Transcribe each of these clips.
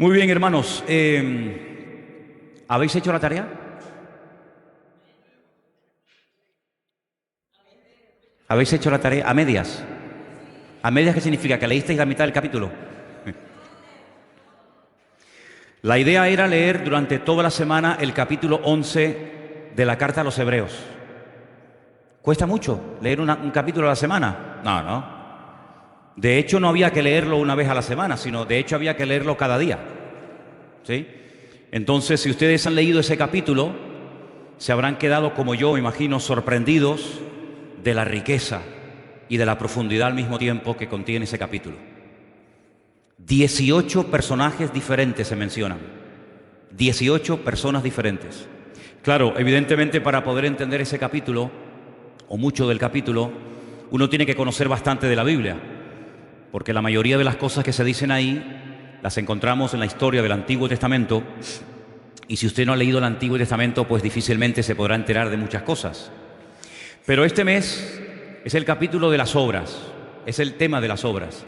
Muy bien, hermanos. ¿Habéis hecho la tarea? ¿Habéis hecho la tarea a medias? ¿A medias qué significa? ¿Que leísteis la mitad del capítulo? La idea era leer durante toda la semana el capítulo 11 de la carta a los Hebreos. ¿Cuesta mucho leer un capítulo a la semana? No, no. De hecho, no había que leerlo una vez a la semana, sino de hecho había que leerlo cada día. ¿Sí? Entonces, si ustedes han leído ese capítulo, se habrán quedado, como yo, me imagino, sorprendidos de la riqueza y de la profundidad al mismo tiempo que contiene ese capítulo. 18 personajes diferentes se mencionan. 18 personas diferentes. Claro, evidentemente para poder entender ese capítulo, o mucho del capítulo, uno tiene que conocer bastante de la Biblia, porque la mayoría de las cosas que se dicen ahí las encontramos en la historia del Antiguo Testamento, y si usted no ha leído el Antiguo Testamento, pues difícilmente se podrá enterar de muchas cosas. Pero este mes es el capítulo de las obras, es el tema de las obras.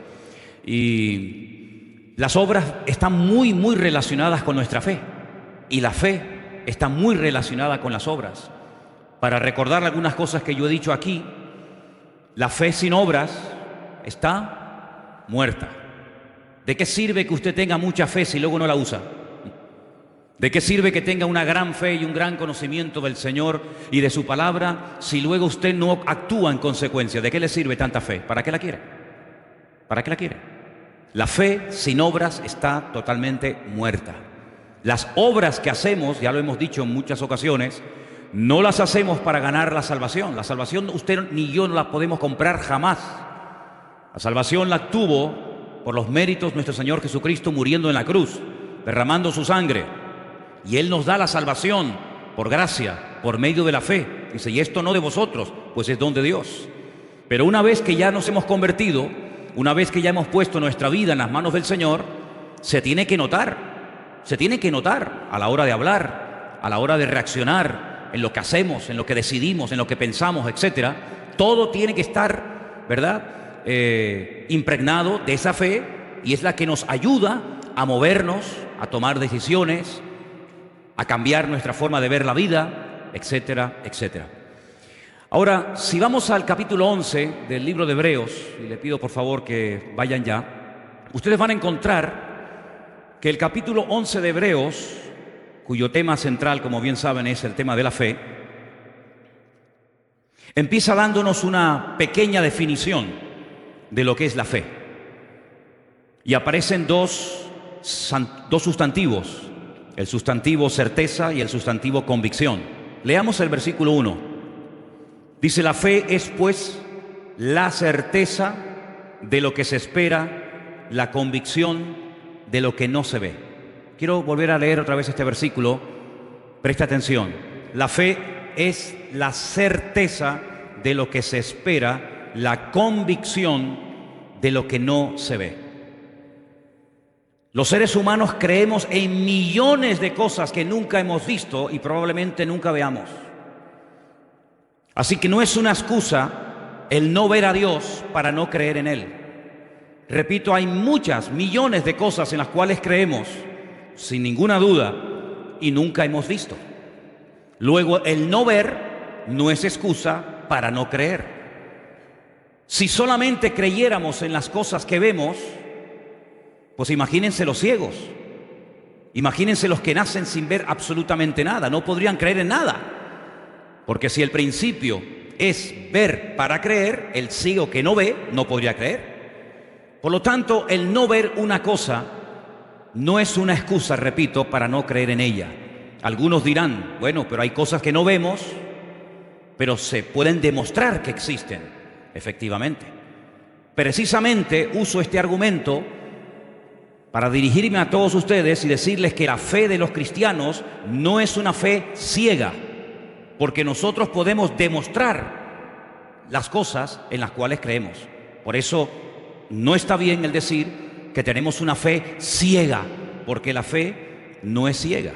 Y las obras están muy relacionadas con nuestra fe, y la fe está muy relacionada con las obras. Para recordar algunas cosas que yo he dicho aquí, la fe sin obras está muerta. ¿De qué sirve que usted tenga mucha fe si luego no la usa? ¿De qué sirve que tenga una gran fe y un gran conocimiento del Señor y de su palabra si luego usted no actúa en consecuencia? ¿De qué le sirve tanta fe? ¿Para qué la quiere? ¿Para qué la quiere? La fe sin obras está totalmente muerta. Las obras que hacemos, ya lo hemos dicho en muchas ocasiones, no las hacemos para ganar la salvación. La salvación usted ni yo no la podemos comprar jamás. La salvación la obtuvo por los méritos de nuestro Señor Jesucristo muriendo en la cruz, derramando su sangre. Y Él nos da la salvación por gracia, por medio de la fe. Dice, y esto no de vosotros, pues es don de Dios. Pero una vez que ya nos hemos convertido, una vez que ya hemos puesto nuestra vida en las manos del Señor, se tiene que notar a la hora de hablar, a la hora de reaccionar, en lo que hacemos, en lo que decidimos, en lo que pensamos, etcétera. Todo tiene que estar, ¿verdad?, impregnado de esa fe, y es la que nos ayuda a movernos, a tomar decisiones, a cambiar nuestra forma de ver la vida, etcétera, etcétera. Ahora, si vamos al capítulo 11 del libro de Hebreos, y le pido por favor que vayan ya, ustedes van a encontrar que el capítulo 11 de Hebreos, cuyo tema central, como bien saben, es el tema de la fe, empieza dándonos una pequeña definición de lo que es la fe. Y aparecen dos sustantivos, el sustantivo certeza y el sustantivo convicción. Leamos el versículo 1. Dice, la fe es pues la certeza de lo que se espera, la convicción de lo que no se ve. Quiero volver a leer otra vez este versículo. Presta atención. La fe es la certeza de lo que se espera, la convicción de lo que no se ve. Los seres humanos creemos en millones de cosas que nunca hemos visto y probablemente nunca veamos. Así que no es una excusa el no ver a Dios para no creer en Él. Repito, hay millones de cosas en las cuales creemos, sin ninguna duda, y nunca hemos visto. Luego, el no ver no es excusa para no creer. Si solamente creyéramos en las cosas que vemos, pues imagínense los ciegos, imagínense los que nacen sin ver absolutamente nada, no podrían creer en nada. Porque si el principio es ver para creer, el ciego que no ve no podría creer. Por lo tanto, el no ver una cosa no es una excusa, repito, para no creer en ella. Algunos dirán, bueno, pero hay cosas que no vemos, pero se pueden demostrar que existen. Efectivamente. Precisamente uso este argumento para dirigirme a todos ustedes y decirles que la fe de los cristianos no es una fe ciega, porque nosotros podemos demostrar las cosas en las cuales creemos. Por eso no está bien el decir que tenemos una fe ciega, porque la fe no es ciega.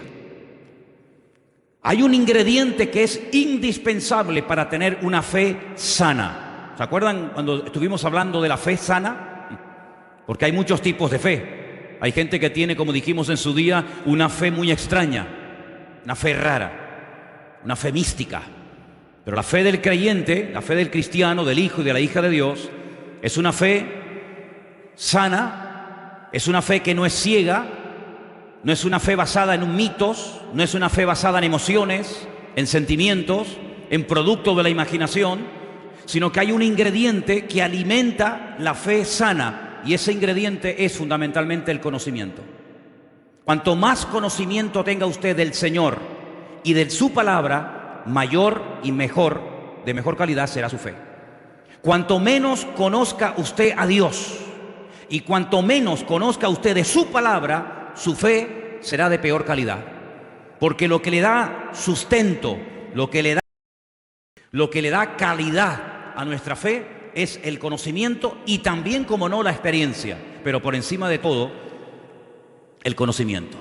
Hay un ingrediente que es indispensable para tener una fe sana. ¿Se acuerdan cuando estuvimos hablando de la fe sana? Porque hay muchos tipos de fe. Hay gente que tiene, como dijimos en su día, una fe muy extraña, una fe rara, una fe mística. Pero la fe del creyente, la fe del cristiano, del hijo y de la hija de Dios, es una fe sana, es una fe que no es ciega, no es una fe basada en mitos, no es una fe basada en emociones, en sentimientos, en producto de la imaginación, sino que hay un ingrediente que alimenta la fe sana, y ese ingrediente es fundamentalmente el conocimiento. Cuanto más conocimiento tenga usted del Señor y de su palabra, mayor y mejor, de mejor calidad será su fe. Cuanto menos conozca usted a Dios y cuanto menos conozca usted de su palabra, su fe será de peor calidad. Porque lo que le da sustento, lo que le da calidad a nuestra fe es el conocimiento y también, como no, la experiencia, pero por encima de todo, el conocimiento.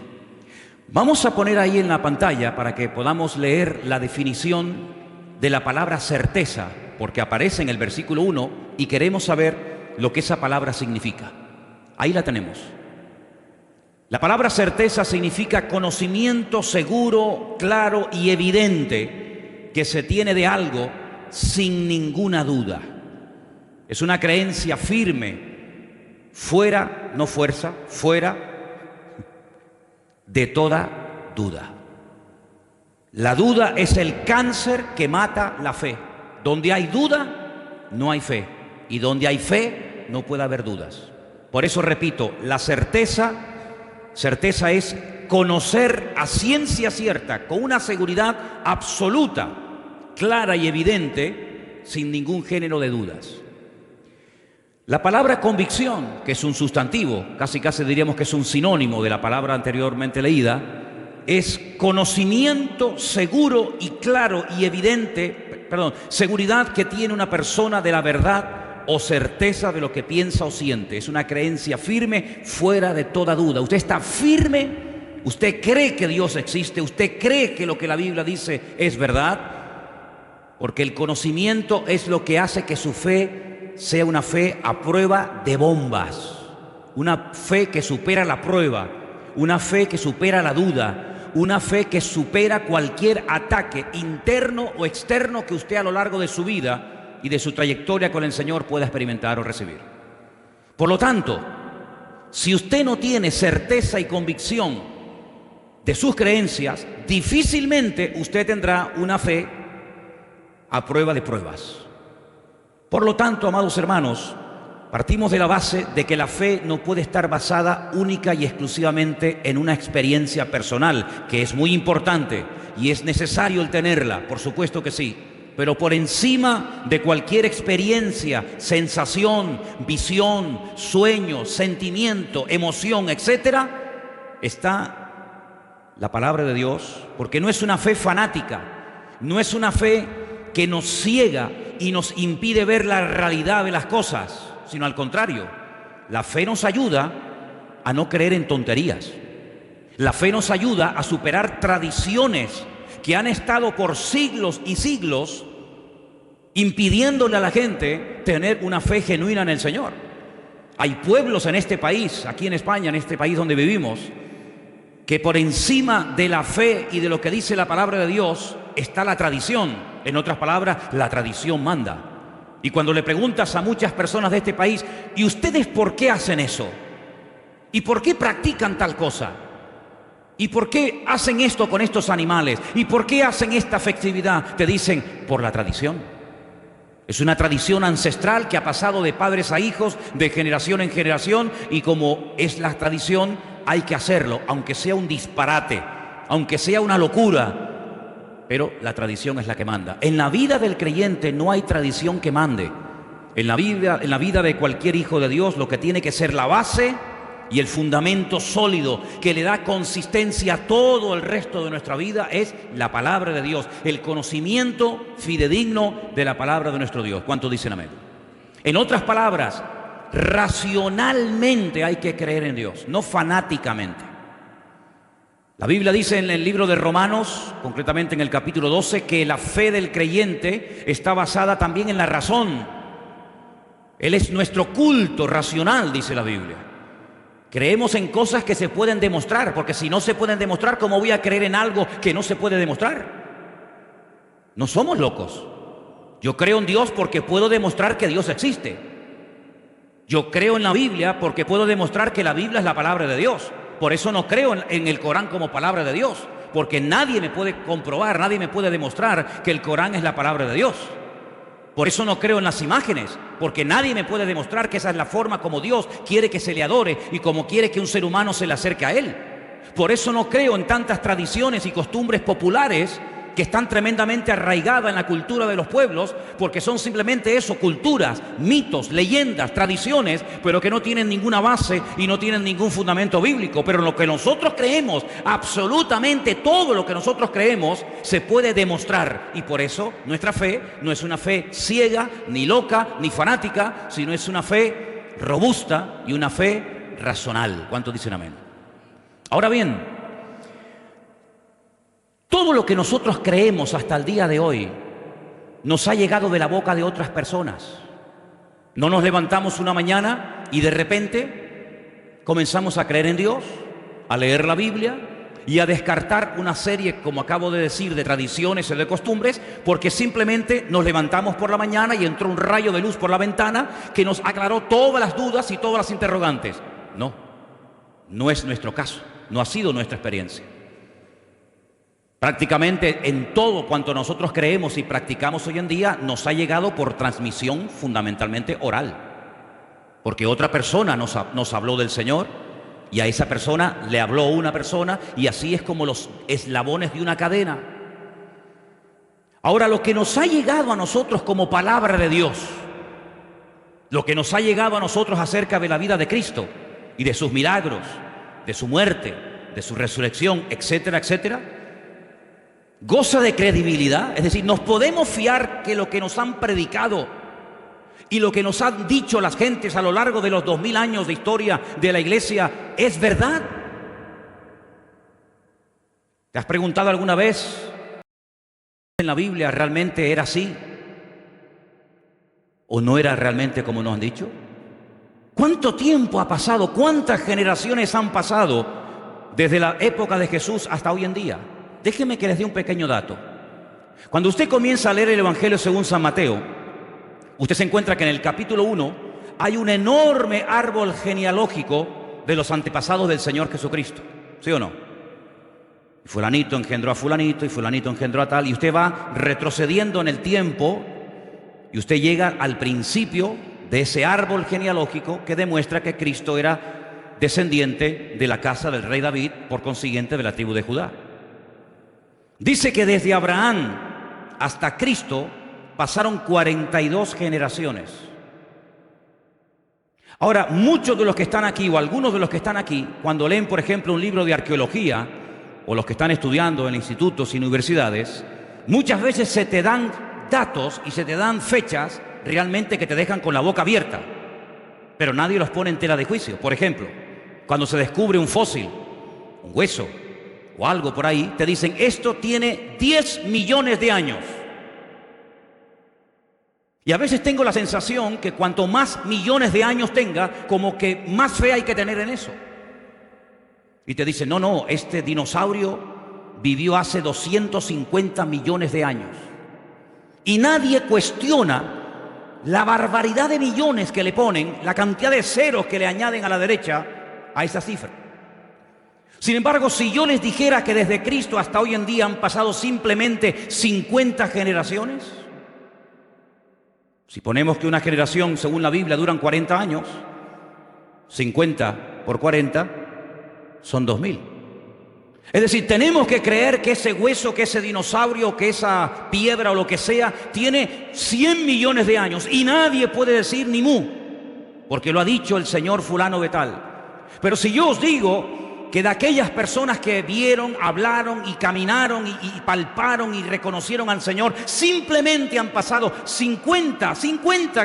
Vamos a poner ahí en la pantalla para que podamos leer la definición de la palabra certeza, porque aparece en el versículo 1 y queremos saber lo que esa palabra significa. Ahí la tenemos. La palabra certeza significa conocimiento seguro, claro y evidente que se tiene de algo sin ninguna duda. Es una creencia firme, fuera, no fuerza, fuera de toda duda. La duda es el cáncer que mata la fe. Donde hay duda, no hay fe. Y donde hay fe, no puede haber dudas. Por eso repito, la certeza es conocer a ciencia cierta, con una seguridad absoluta, clara y evidente, sin ningún género de dudas. La palabra convicción, que es un sustantivo, casi diríamos que es un sinónimo de la palabra anteriormente leída, es conocimiento seguro y claro y evidente, seguridad que tiene una persona de la verdad o certeza de lo que piensa o siente. Es una creencia firme, fuera de toda duda. Usted está firme, usted cree que Dios existe, usted cree que lo que la Biblia dice es verdad, porque el conocimiento es lo que hace que su fe sea una fe a prueba de bombas, una fe que supera la prueba, una fe que supera la duda, una fe que supera cualquier ataque interno o externo que usted a lo largo de su vida y de su trayectoria con el Señor pueda experimentar o recibir. Por lo tanto, si usted no tiene certeza y convicción de sus creencias, difícilmente usted tendrá una fe a prueba de pruebas. Por lo tanto, amados hermanos, partimos de la base de que la fe no puede estar basada única y exclusivamente en una experiencia personal, que es muy importante y es necesario el tenerla, por supuesto que sí. Pero por encima de cualquier experiencia, sensación, visión, sueño, sentimiento, emoción, etcétera, está la palabra de Dios, porque no es una fe fanática, no es una fe que nos ciega y nos impide ver la realidad de las cosas, sino al contrario, la fe nos ayuda a no creer en tonterías. La fe nos ayuda a superar tradiciones que han estado por siglos y siglos impidiéndole a la gente tener una fe genuina en el Señor. Hay pueblos en este país, aquí en España, en este país donde vivimos, que por encima de la fe y de lo que dice la palabra de Dios está la tradición. En otras palabras, la tradición manda. Y cuando le preguntas a muchas personas de este país, ¿y ustedes por qué hacen eso? ¿Y por qué practican tal cosa? ¿Y por qué hacen esto con estos animales? ¿Y por qué hacen esta festividad? Te dicen, por la tradición. Es una tradición ancestral que ha pasado de padres a hijos, de generación en generación, y como es la tradición, hay que hacerlo, aunque sea un disparate, aunque sea una locura, pero la tradición es la que manda. En la vida del creyente no hay tradición que mande. En la vida de cualquier hijo de Dios, lo que tiene que ser la base y el fundamento sólido que le da consistencia a todo el resto de nuestra vida es la palabra de Dios, el conocimiento fidedigno de la palabra de nuestro Dios. ¿Cuántos dicen amén? En otras palabras, racionalmente hay que creer en Dios, no fanáticamente. La Biblia dice en el libro de Romanos, concretamente en el capítulo 12, que la fe del creyente está basada también en la razón. Él es nuestro culto racional, dice la Biblia. Creemos en cosas que se pueden demostrar, porque si no se pueden demostrar, ¿cómo voy a creer en algo que no se puede demostrar? No somos locos. Yo creo en Dios porque puedo demostrar que Dios existe. Yo creo en la Biblia porque puedo demostrar que la Biblia es la palabra de Dios. Por eso no creo en el Corán como palabra de Dios, porque nadie me puede comprobar, nadie me puede demostrar que el Corán es la palabra de Dios. Por eso no creo en las imágenes, porque nadie me puede demostrar que esa es la forma como Dios quiere que se le adore y como quiere que un ser humano se le acerque a Él. Por eso no creo en tantas tradiciones y costumbres populares que están tremendamente arraigadas en la cultura de los pueblos, porque son simplemente eso, culturas, mitos, leyendas, tradiciones, pero que no tienen ninguna base y no tienen ningún fundamento bíblico. Pero lo que nosotros creemos, absolutamente todo lo que nosotros creemos, se puede demostrar. Y por eso nuestra fe no es una fe ciega, ni loca, ni fanática, sino es una fe robusta y una fe racional. ¿Cuántos dicen amén? Ahora bien, todo lo que nosotros creemos hasta el día de hoy nos ha llegado de la boca de otras personas. No nos levantamos una mañana y de repente comenzamos a creer en Dios, a leer la Biblia y a descartar una serie, como acabo de decir, de tradiciones y de costumbres, porque simplemente nos levantamos por la mañana y entró un rayo de luz por la ventana que nos aclaró todas las dudas y todas las interrogantes. No, no es nuestro caso, no ha sido nuestra experiencia. Prácticamente en todo cuanto nosotros creemos y practicamos hoy en día nos ha llegado por transmisión fundamentalmente oral. Porque otra persona nos habló del Señor y a esa persona le habló una persona y así es como los eslabones de una cadena. Ahora, lo que nos ha llegado a nosotros como palabra de Dios, lo que nos ha llegado a nosotros acerca de la vida de Cristo y de sus milagros, de su muerte, de su resurrección, etcétera, etcétera, goza de credibilidad. Es decir, nos podemos fiar que lo que nos han predicado y lo que nos han dicho las gentes a lo largo de los 2000 años de historia de la iglesia es verdad. ¿Te has preguntado alguna vez en la Biblia realmente era así o no era realmente como nos han dicho? ¿Cuánto tiempo ha pasado? ¿Cuántas generaciones han pasado desde la época de Jesús hasta hoy en día? Déjeme que les dé un pequeño dato. Cuando usted comienza a leer el Evangelio según San Mateo, usted se encuentra que en el capítulo 1 hay un enorme árbol genealógico de los antepasados del Señor Jesucristo. ¿Sí o no? Fulanito engendró a fulanito y fulanito engendró a tal. Y usted va retrocediendo en el tiempo y usted llega al principio de ese árbol genealógico que demuestra que Cristo era descendiente de la casa del rey David, por consiguiente de la tribu de Judá. Dice que desde Abraham hasta Cristo pasaron 42 generaciones. Ahora, muchos de los que están aquí, o algunos de los que están aquí, cuando leen, por ejemplo, un libro de arqueología, o los que están estudiando en institutos y universidades, muchas veces se te dan datos y se te dan fechas realmente que te dejan con la boca abierta, pero nadie los pone en tela de juicio. Por ejemplo, cuando se descubre un fósil, un hueso, o algo por ahí, te dicen, esto tiene 10 millones de años. Y a veces tengo la sensación que cuanto más millones de años tenga, como que más fe hay que tener en eso. Y te dicen, no, este dinosaurio vivió hace 250 millones de años. Y nadie cuestiona la barbaridad de millones que le ponen, la cantidad de ceros que le añaden a la derecha a esa cifra. Sin embargo, si yo les dijera que desde Cristo hasta hoy en día han pasado simplemente 50 generaciones, si ponemos que una generación, según la Biblia, duran 40 años, 50 por 40 son 2000. Es decir, tenemos que creer que ese hueso, que ese dinosaurio, que esa piedra o lo que sea, tiene 100 millones de años y nadie puede decir ni mu, porque lo ha dicho el señor fulano de tal. Pero si yo os digo que de aquellas personas que vieron, hablaron y caminaron y palparon y reconocieron al Señor, simplemente han pasado 50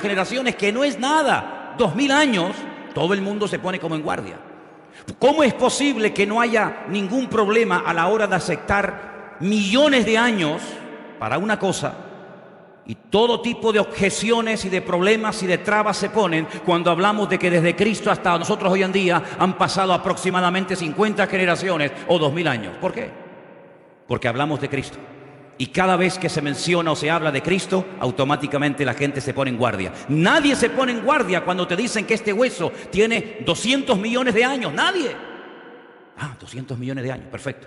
generaciones, que no es nada, 2000 años, todo el mundo se pone como en guardia. ¿Cómo es posible que no haya ningún problema a la hora de aceptar millones de años para una cosa Y todo tipo de objeciones y de problemas y de trabas se ponen cuando hablamos de que desde Cristo hasta nosotros hoy en día han pasado aproximadamente 50 generaciones o 2000 años. ¿Por qué? Porque hablamos de Cristo. Y cada vez que se menciona o se habla de Cristo, automáticamente la gente se pone en guardia. Nadie se pone en guardia cuando te dicen que este hueso tiene 200 millones de años. Nadie. 200 millones de años, perfecto.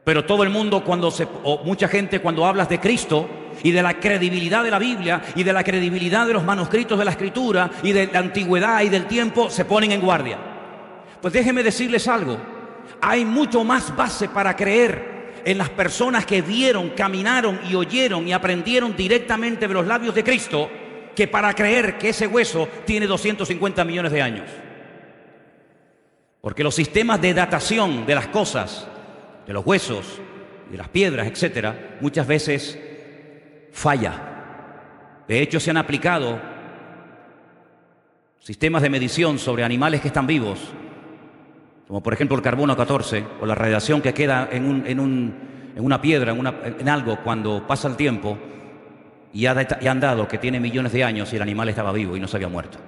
Pero todo el mundo o mucha gente cuando hablas de Cristo y de la credibilidad de la Biblia y de la credibilidad de los manuscritos de la Escritura y de la antigüedad y del tiempo, se ponen en guardia. Pues déjenme decirles algo. Hay mucho más base para creer en las personas que vieron, caminaron y oyeron y aprendieron directamente de los labios de Cristo que para creer que ese hueso tiene 250 millones de años. Porque los sistemas de datación de las cosas, de los huesos, de las piedras, etcétera, muchas veces falla. De hecho, se han aplicado sistemas de medición sobre animales que están vivos, como por ejemplo el carbono 14 o la radiación que queda en una piedra, en algo cuando pasa el tiempo, y han dado que tiene millones de años y el animal estaba vivo y no se había muerto.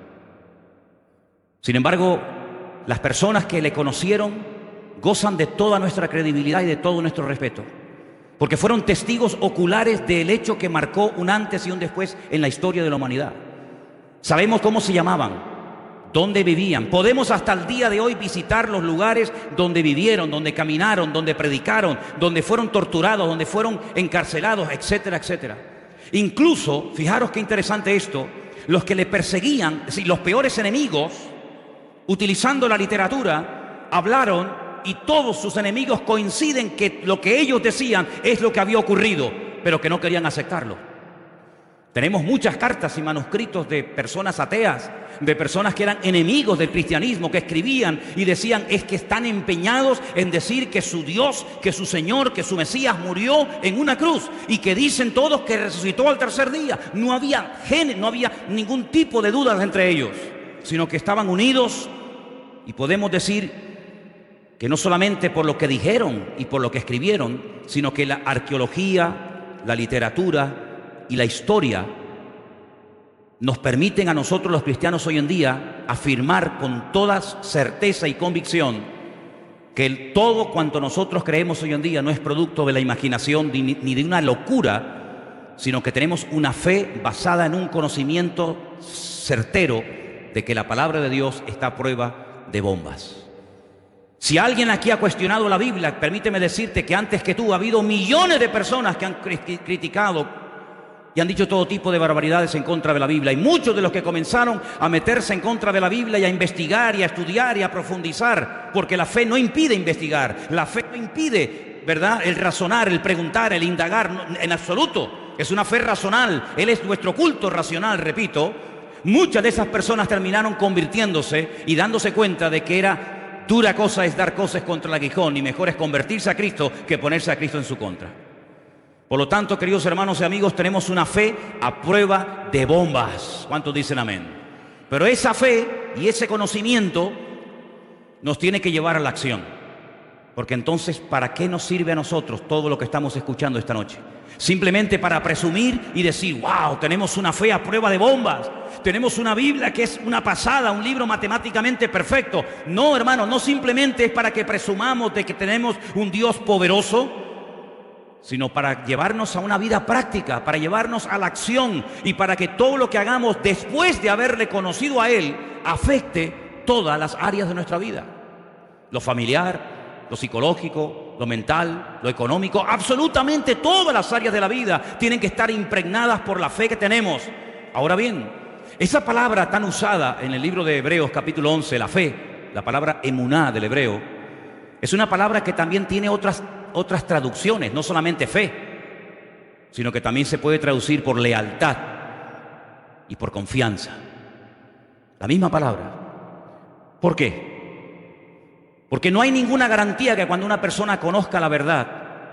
Sin embargo, las personas que le conocieron gozan de toda nuestra credibilidad y de todo nuestro respeto, porque fueron testigos oculares del hecho que marcó un antes y un después en la historia de la humanidad. Sabemos cómo se llamaban, dónde vivían. Podemos hasta el día de hoy visitar los lugares donde vivieron, donde caminaron, donde predicaron, donde fueron torturados, donde fueron encarcelados, etcétera, etcétera. Incluso, fijaros qué interesante esto, los que le perseguían, es decir, los peores enemigos, utilizando la literatura, hablaron y todos sus enemigos coinciden que lo que ellos decían es lo que había ocurrido, pero que no querían aceptarlo. Tenemos muchas cartas y manuscritos de personas ateas, de personas que eran enemigos del cristianismo, que escribían y decían es que están empeñados en decir que su Dios, que su Señor, que su Mesías murió en una cruz y que dicen todos que resucitó al tercer día. No había ningún tipo de dudas entre ellos, sino que estaban unidos, y podemos decir que no solamente por lo que dijeron y por lo que escribieron, sino que la arqueología, la literatura y la historia nos permiten a nosotros los cristianos hoy en día afirmar con toda certeza y convicción que todo cuanto nosotros creemos hoy en día no es producto de la imaginación ni de una locura, sino que tenemos una fe basada en un conocimiento certero de que la palabra de Dios está a prueba de bombas. Si alguien aquí ha cuestionado la Biblia, permíteme decirte que antes que tú ha habido millones de personas que han criticado y han dicho todo tipo de barbaridades en contra de la Biblia. Y muchos de los que comenzaron a meterse en contra de la Biblia y a investigar y a estudiar y a profundizar, porque la fe no impide investigar, la fe no impide, ¿verdad?, el razonar, el preguntar, el indagar, no, en absoluto. Es una fe racional, Él es nuestro culto racional, repito. Muchas de esas personas terminaron convirtiéndose y dándose cuenta de que era dura cosa es dar cosas contra el aguijón y mejor es convertirse a Cristo que ponerse a Cristo en su contra. Por lo tanto, queridos hermanos y amigos, tenemos una fe a prueba de bombas. ¿Cuántos dicen amén? Pero esa fe y ese conocimiento nos tiene que llevar a la acción. Porque entonces, ¿para qué nos sirve a nosotros todo lo que estamos escuchando esta noche? Simplemente para presumir y decir, wow, tenemos una fe a prueba de bombas. Tenemos una Biblia que es una pasada, un libro matemáticamente perfecto. No, hermano, no simplemente es para que presumamos de que tenemos un Dios poderoso, sino para llevarnos a una vida práctica, para llevarnos a la acción y para que todo lo que hagamos después de haberle conocido a Él afecte todas las áreas de nuestra vida. Lo familiar, lo psicológico, lo mental, lo económico, absolutamente todas las áreas de la vida tienen que estar impregnadas por la fe que tenemos. Ahora bien, esa palabra tan usada en el libro de Hebreos capítulo 11, la fe, la palabra emuná del hebreo, es una palabra que también tiene otras traducciones, no solamente fe, sino que también se puede traducir por lealtad y por confianza. La misma palabra. ¿Por qué? Porque no hay ninguna garantía que cuando una persona conozca la verdad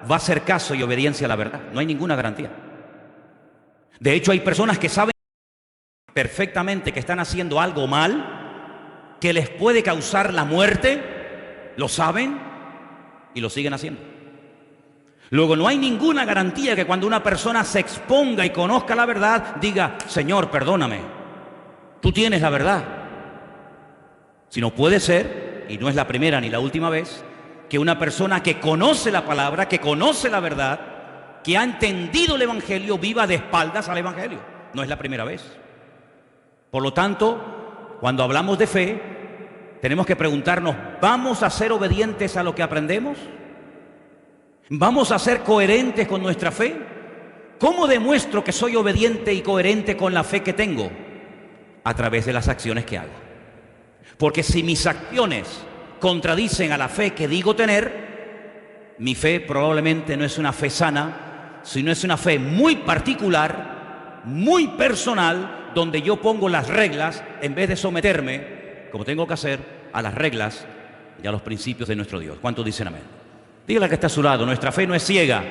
va a hacer caso y obediencia a la verdad. No hay ninguna garantía. De hecho, hay personas que saben perfectamente que están haciendo algo mal, que les puede causar la muerte, lo saben y lo siguen haciendo. Luego, no hay ninguna garantía que cuando una persona se exponga y conozca la verdad, diga, Señor, perdóname, tú tienes la verdad. Sino puede ser, y no es la primera ni la última vez, que una persona que conoce la palabra, que conoce la verdad, que ha entendido el Evangelio, viva de espaldas al Evangelio. No es la primera vez. Por lo tanto, cuando hablamos de fe, tenemos que preguntarnos, ¿vamos a ser obedientes a lo que aprendemos? ¿Vamos a ser coherentes con nuestra fe? ¿Cómo demuestro que soy obediente y coherente con la fe que tengo? A través de las acciones que hago. Porque si mis acciones contradicen a la fe que digo tener, mi fe probablemente no es una fe sana, sino es una fe muy particular, muy personal, donde yo pongo las reglas en vez de someterme, como tengo que hacer, a las reglas y a los principios de nuestro Dios. ¿Cuántos dicen amén? Dígale que está a su lado, nuestra fe no es ciega,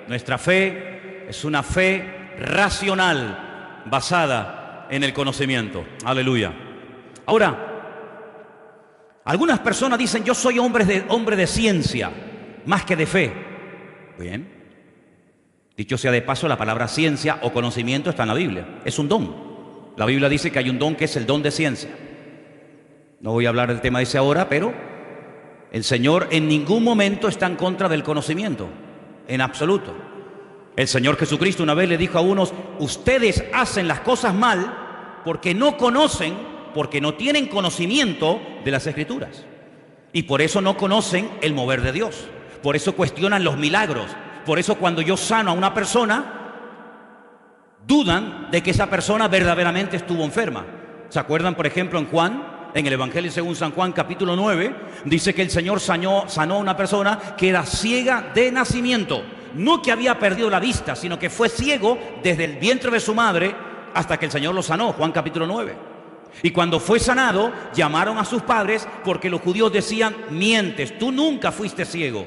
nuestra fe es una fe racional, basada en el conocimiento. Aleluya. Ahora, algunas personas dicen, yo soy hombre de ciencia, más que de fe. Bien. Dicho sea de paso, la palabra ciencia o conocimiento está en la Biblia. Es un don. La Biblia dice que hay un don que es el don de ciencia. No voy a hablar del tema de ese ahora, pero el Señor en ningún momento está en contra del conocimiento, en absoluto. El Señor Jesucristo una vez le dijo a unos, ustedes hacen las cosas mal porque no conocen, porque no tienen conocimiento de las Escrituras. Y por eso no conocen el mover de Dios. Por eso cuestionan los milagros. Por eso cuando yo sano a una persona, dudan de que esa persona verdaderamente estuvo enferma. ¿Se acuerdan, por ejemplo, en Juan? En el Evangelio según San Juan, capítulo 9, dice que el Señor sanó a una persona que era ciega de nacimiento. No que había perdido la vista, sino que fue ciego desde el vientre de su madre hasta que el Señor lo sanó. Juan capítulo 9. Y cuando fue sanado, llamaron a sus padres porque los judíos decían, mientes, tú nunca fuiste ciego.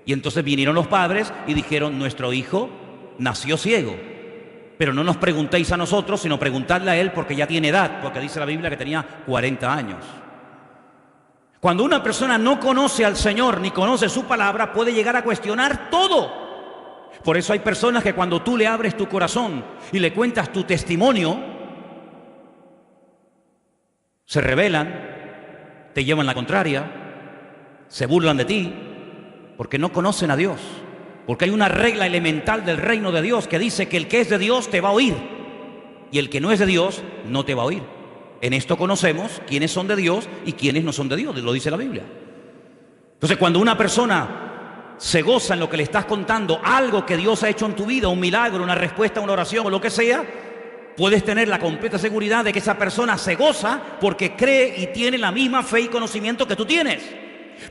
Y entonces vinieron los padres y dijeron, nuestro hijo nació ciego. Pero no nos preguntéis a nosotros, sino preguntadle a él porque ya tiene edad, porque dice la Biblia que tenía 40 años. Cuando una persona no conoce al Señor ni conoce su palabra, puede llegar a cuestionar todo. Por eso hay personas que cuando tú le abres tu corazón y le cuentas tu testimonio, se rebelan, te llevan la contraria, se burlan de ti, porque no conocen a Dios. Porque hay una regla elemental del reino de Dios que dice que el que es de Dios te va a oír y el que no es de Dios no te va a oír. En esto conocemos quiénes son de Dios y quiénes no son de Dios, lo dice la Biblia. Entonces, cuando una persona se goza en lo que le estás contando, algo que Dios ha hecho en tu vida, un milagro, una respuesta a una oración o lo que sea, puedes tener la completa seguridad de que esa persona se goza porque cree y tiene la misma fe y conocimiento que tú tienes.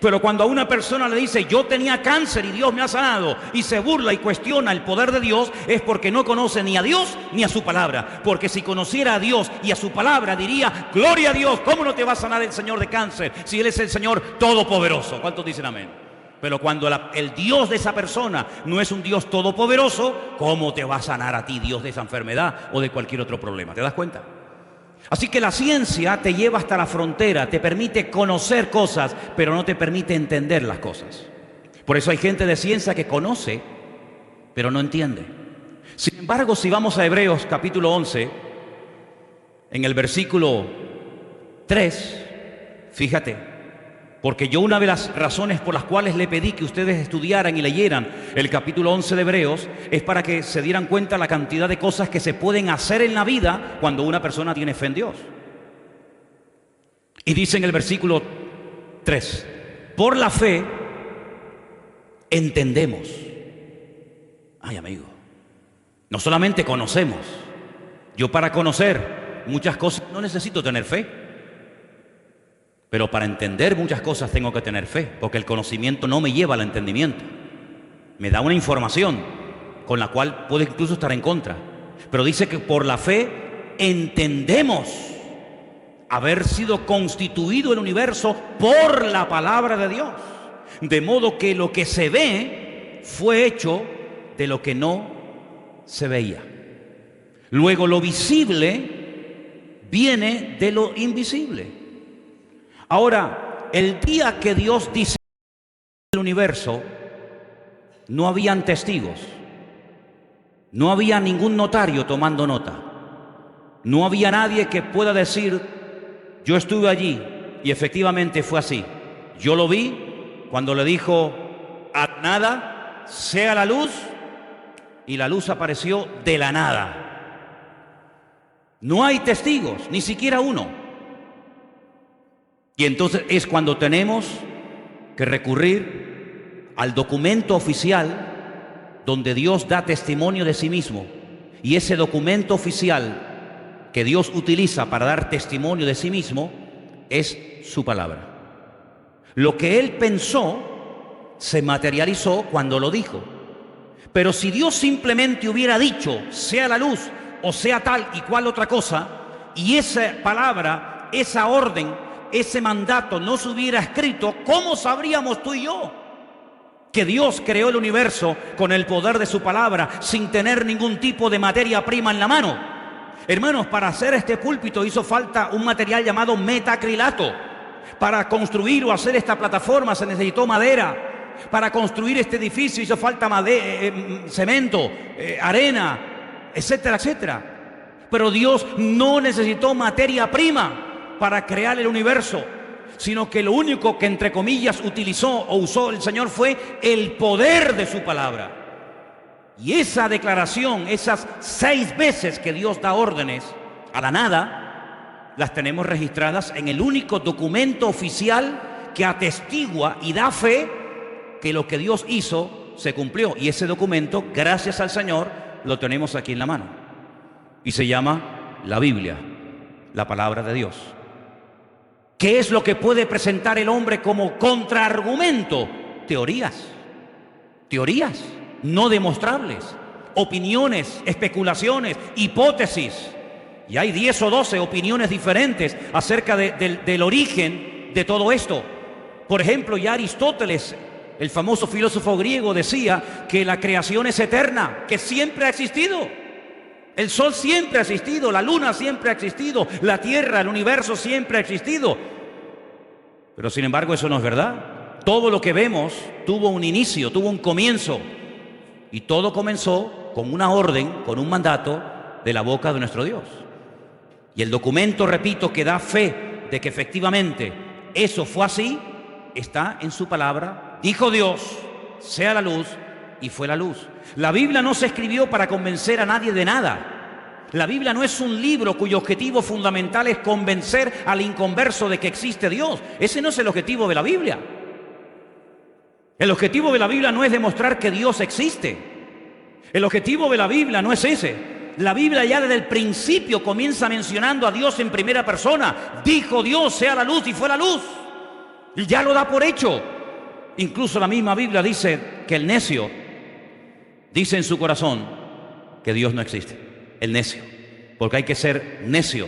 Pero cuando a una persona le dice, yo tenía cáncer y Dios me ha sanado, y se burla y cuestiona el poder de Dios, es porque no conoce ni a Dios ni a su palabra. Porque si conociera a Dios y a su palabra, diría, gloria a Dios, ¿cómo no te va a sanar el Señor de cáncer si Él es el Señor todopoderoso? ¿Cuántos dicen amén? Pero cuando el Dios de esa persona no es un Dios todopoderoso, ¿cómo te va a sanar a ti Dios de esa enfermedad o de cualquier otro problema? ¿Te das cuenta? Así que la ciencia te lleva hasta la frontera, te permite conocer cosas, pero no te permite entender las cosas. Por eso hay gente de ciencia que conoce, pero no entiende. Sin embargo, si vamos a Hebreos capítulo 11, en el versículo 3, fíjate, porque yo una de las razones por las cuales le pedí que ustedes estudiaran y leyeran el capítulo 11 de Hebreos es para que se dieran cuenta la cantidad de cosas que se pueden hacer en la vida cuando una persona tiene fe en Dios. Y dice en el versículo 3, por la fe entendemos. Ay, amigo, no solamente conocemos. Yo para conocer muchas cosas no necesito tener fe. Pero para entender muchas cosas tengo que tener fe, porque el conocimiento no me lleva al entendimiento. Me da una información con la cual puedo incluso estar en contra. Pero dice que por la fe entendemos haber sido constituido el universo por la palabra de Dios. De modo que lo que se ve fue hecho de lo que no se veía. Luego lo visible viene de lo invisible. Ahora, el día que Dios diseñó el universo, no habían testigos, no había ningún notario tomando nota, no había nadie que pueda decir, yo estuve allí y efectivamente fue así. Yo lo vi cuando le dijo a nada, sea la luz, y la luz apareció de la nada. No hay testigos, ni siquiera uno. Y entonces es cuando tenemos que recurrir al documento oficial donde Dios da testimonio de sí mismo. Y ese documento oficial que Dios utiliza para dar testimonio de sí mismo es su palabra. Lo que Él pensó se materializó cuando lo dijo. Pero si Dios simplemente hubiera dicho, sea la luz o sea tal y cual otra cosa, y esa palabra, esa orden, ese mandato no se hubiera escrito, ¿cómo sabríamos tú y yo que Dios creó el universo con el poder de su palabra sin tener ningún tipo de materia prima en la mano? Hermanos, para hacer este púlpito hizo falta un material llamado metacrilato. Para construir o hacer esta plataforma se necesitó madera. Para construir este edificio hizo falta cemento, arena, etcétera, etcétera. Pero Dios no necesitó materia prima para crear el universo, sino que lo único que entre comillas utilizó o usó el Señor fue el poder de su palabra. Y esa declaración, esas 6 veces que Dios da órdenes a la nada, las tenemos registradas en el único documento oficial que atestigua y da fe que lo que Dios hizo se cumplió. Y ese documento, gracias al Señor, lo tenemos aquí en la mano. Y se llama la Biblia, la palabra de Dios. ¿Qué es lo que puede presentar el hombre como contraargumento? Teorías. Teorías no demostrables. Opiniones, especulaciones, hipótesis. Y hay 10 o 12 opiniones diferentes acerca del origen de todo esto. Por ejemplo, ya Aristóteles, el famoso filósofo griego, decía que la creación es eterna, que siempre ha existido. El sol siempre ha existido, la luna siempre ha existido, la tierra, el universo siempre ha existido. Pero sin embargo eso no es verdad. Todo lo que vemos tuvo un inicio, tuvo un comienzo. Y todo comenzó con una orden, con un mandato de la boca de nuestro Dios. Y el documento, repito, que da fe de que efectivamente eso fue así, está en su palabra. Dijo Dios, sea la luz, y fue la luz. La Biblia no se escribió para convencer a nadie de nada. La Biblia no es un libro cuyo objetivo fundamental es convencer al inconverso de que existe Dios. Ese no es el objetivo de la Biblia. El objetivo de la Biblia no es demostrar que Dios existe. El objetivo de la Biblia no es ese. La Biblia ya desde el principio comienza mencionando a Dios en primera persona. Dijo Dios, sea la luz, y fue la luz. Y ya lo da por hecho. Incluso la misma Biblia dice que el necio dice en su corazón que Dios no existe. El necio. Porque hay que ser necio.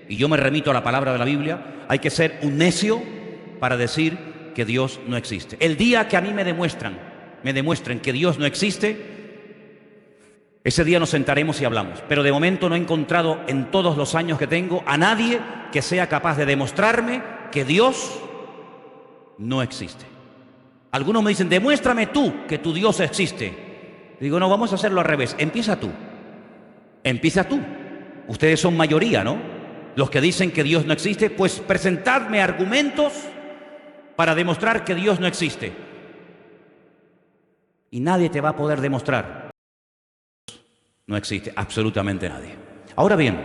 Y yo me remito a la palabra de la Biblia. Hay que ser un necio para decir que Dios no existe. El día que a mí me demuestren que Dios no existe, ese día nos sentaremos y hablamos. Pero de momento no he encontrado en todos los años que tengo a nadie que sea capaz de demostrarme que Dios no existe. Algunos me dicen, demuéstrame tú que tu Dios existe. Digo, no, vamos a hacerlo al revés. Empieza tú. Empieza tú. Ustedes son mayoría, ¿no? Los que dicen que Dios no existe, pues presentadme argumentos para demostrar que Dios no existe. Y nadie te va a poder demostrar. No existe absolutamente nadie. Ahora bien,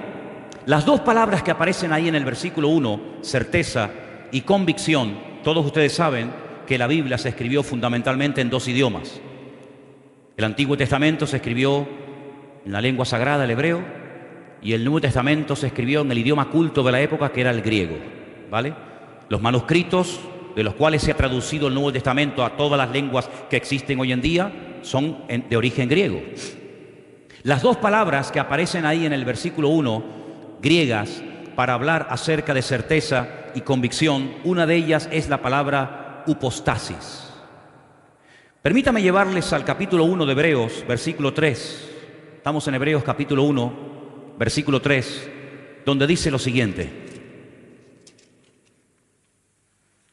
las dos palabras que aparecen ahí en el versículo 1, certeza y convicción, todos ustedes saben que la Biblia se escribió fundamentalmente en 2 idiomas. El Antiguo Testamento se escribió en la lengua sagrada, el hebreo, y el Nuevo Testamento se escribió en el idioma culto de la época, que era el griego, ¿vale? Los manuscritos de los cuales se ha traducido el Nuevo Testamento a todas las lenguas que existen hoy en día son de origen griego. Las dos palabras que aparecen ahí en el versículo 1, griegas, para hablar acerca de certeza y convicción, una de ellas es la palabra hypostasis. Permítame llevarles al capítulo 1 de Hebreos, versículo 3. Estamos en Hebreos capítulo 1, versículo 3, donde dice lo siguiente: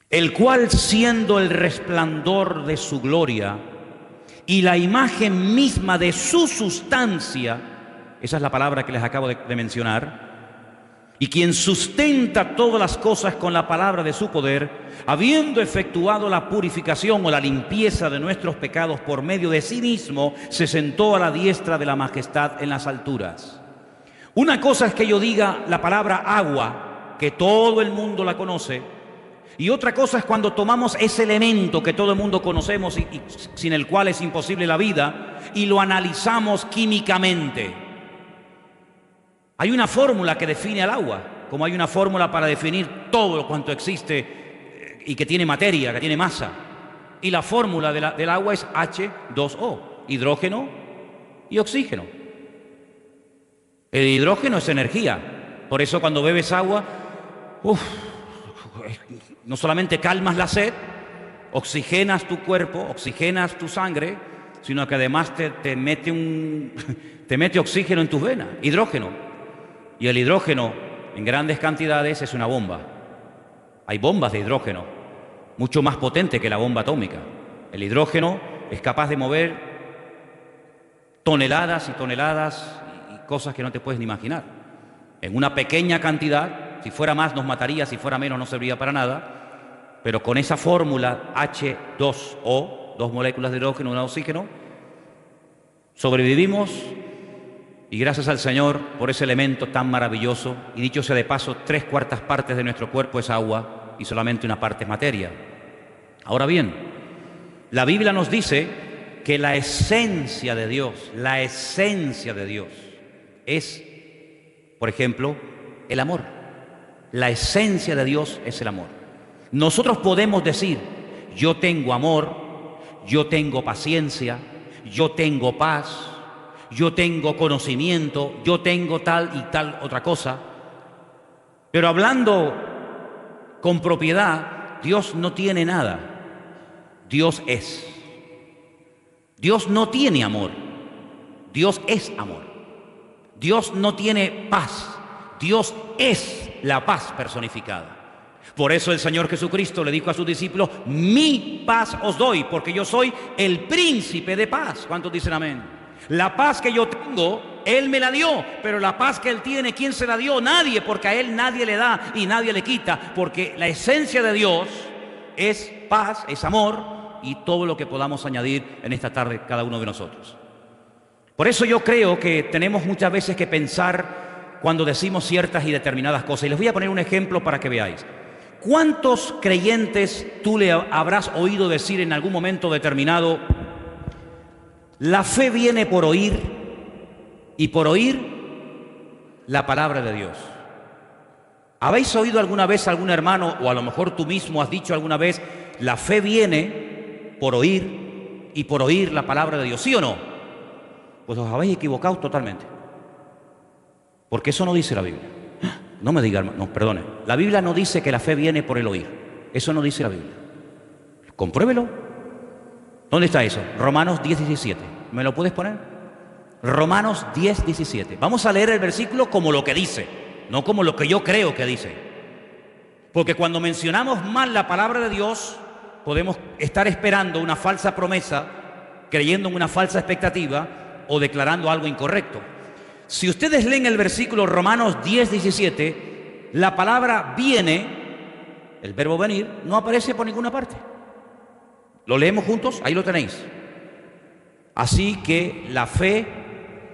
el cual, siendo el resplandor de su gloria y la imagen misma de su sustancia, esa es la palabra que les acabo de mencionar, y quien sustenta todas las cosas con la palabra de su poder, habiendo efectuado la purificación o la limpieza de nuestros pecados por medio de sí mismo, se sentó a la diestra de la majestad en las alturas. Una cosa es que yo diga la palabra agua, que todo el mundo la conoce, y otra cosa es cuando tomamos ese elemento que todo el mundo conocemos y sin el cual es imposible la vida, y lo analizamos químicamente. Hay una fórmula que define al agua, como hay una fórmula para definir todo cuanto existe y que tiene materia, que tiene masa. Y la fórmula del agua es H2O, hidrógeno y oxígeno. El hidrógeno es energía, por eso cuando bebes agua, no solamente calmas la sed, oxigenas tu cuerpo, oxigenas tu sangre, sino que además te mete oxígeno en tus venas, hidrógeno. Y el hidrógeno en grandes cantidades es una bomba. Hay bombas de hidrógeno, mucho más potente que la bomba atómica. El hidrógeno es capaz de mover toneladas y toneladas y cosas que no te puedes ni imaginar. En una pequeña cantidad, si fuera más nos mataría, si fuera menos no serviría para nada, pero con esa fórmula H2O, 2 moléculas de hidrógeno, una de oxígeno, sobrevivimos. Y gracias al Señor por ese elemento tan maravilloso, y dicho sea de paso, 3/4 partes de nuestro cuerpo es agua y solamente una parte es materia. Ahora bien, la Biblia nos dice que la esencia de Dios es, por ejemplo, el amor. La esencia de Dios es el amor. Nosotros podemos decir, yo tengo amor, yo tengo paciencia, yo tengo paz, yo tengo conocimiento, yo tengo tal y tal otra cosa. Pero hablando con propiedad, Dios no tiene nada. Dios es. Dios no tiene amor. Dios es amor. Dios no tiene paz. Dios es la paz personificada. Por eso el Señor Jesucristo le dijo a sus discípulos, mi paz os doy, porque yo soy el príncipe de paz. ¿Cuántos dicen amén? La paz que yo tengo, Él me la dio, pero la paz que Él tiene, ¿quién se la dio? Nadie, porque a Él nadie le da y nadie le quita, porque la esencia de Dios es paz, es amor y todo lo que podamos añadir en esta tarde cada uno de nosotros. Por eso yo creo que tenemos muchas veces que pensar cuando decimos ciertas y determinadas cosas. Y les voy a poner un ejemplo para que veáis. ¿Cuántos creyentes tú le habrás oído decir en algún momento determinado: la fe viene por oír y por oír la palabra de Dios? ¿Habéis oído alguna vez a algún hermano, o a lo mejor tú mismo has dicho alguna vez, la fe viene por oír y por oír la palabra de Dios? ¿Sí o no? Pues os habéis equivocado totalmente. Porque eso no dice la Biblia. No me diga, no, perdone. La Biblia no dice que la fe viene por el oír. Eso no dice la Biblia. Compruébelo. ¿Dónde está eso? Romanos 10:17. ¿Me lo puedes poner? Romanos 10:17. Vamos a leer el versículo como lo que dice, no como lo que yo creo que dice. Porque cuando mencionamos mal la palabra de Dios, podemos estar esperando una falsa promesa, creyendo en una falsa expectativa o declarando algo incorrecto. Si ustedes leen el versículo Romanos 10:17, la palabra viene, el verbo venir, no aparece por ninguna parte. ¿Lo leemos juntos? Ahí lo tenéis. Así que la fe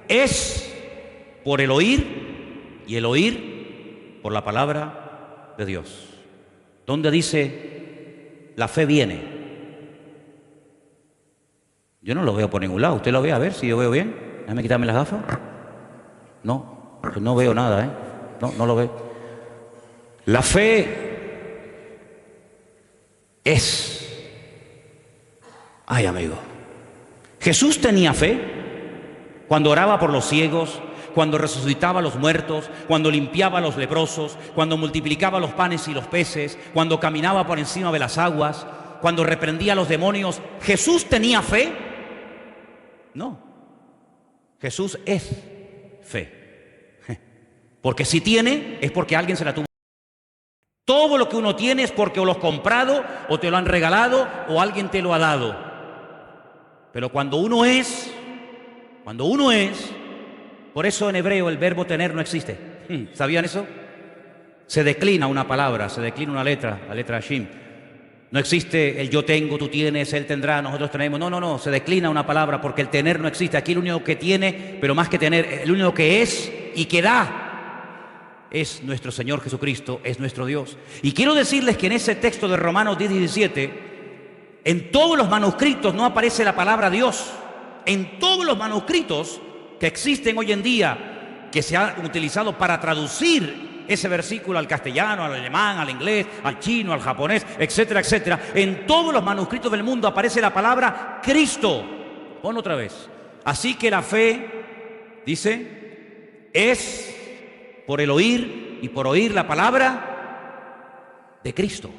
es por el oír y el oír por la palabra de Dios. ¿Dónde dice la fe viene? Yo no lo veo por ningún lado. ¿Usted lo ve? A ver si yo veo bien. Déjame quitarme las gafas. No, pues no veo nada, ¿eh? No lo veo. La fe es... Ay, amigo. Jesús tenía fe cuando oraba por los ciegos, cuando resucitaba a los muertos, cuando limpiaba a los leprosos, cuando multiplicaba los panes y los peces, cuando caminaba por encima de las aguas, cuando reprendía a los demonios. ¿Jesús tenía fe? No. Jesús es fe. Porque si tiene, es porque alguien se la tuvo. Todo lo que uno tiene es porque o lo has comprado, o te lo han regalado, o alguien te lo ha dado. Pero cuando uno es, por eso en hebreo el verbo tener no existe. ¿Sabían eso? Se declina una palabra, se declina una letra, la letra Shin. No existe el yo tengo, tú tienes, él tendrá, nosotros tenemos. No, se declina una palabra porque el tener no existe. Aquí el único que tiene, pero más que tener, el único que es y que da es nuestro Señor Jesucristo, es nuestro Dios. Y quiero decirles que en ese texto de Romanos 10:17, en todos los manuscritos no aparece la palabra Dios. En todos los manuscritos que existen hoy en día, que se han utilizado para traducir ese versículo al castellano, al alemán, al inglés, al chino, al japonés, etcétera, etcétera, en todos los manuscritos del mundo aparece la palabra Cristo. Pon otra vez. Así que la fe, dice, es por el oír y por oír la palabra de Cristo.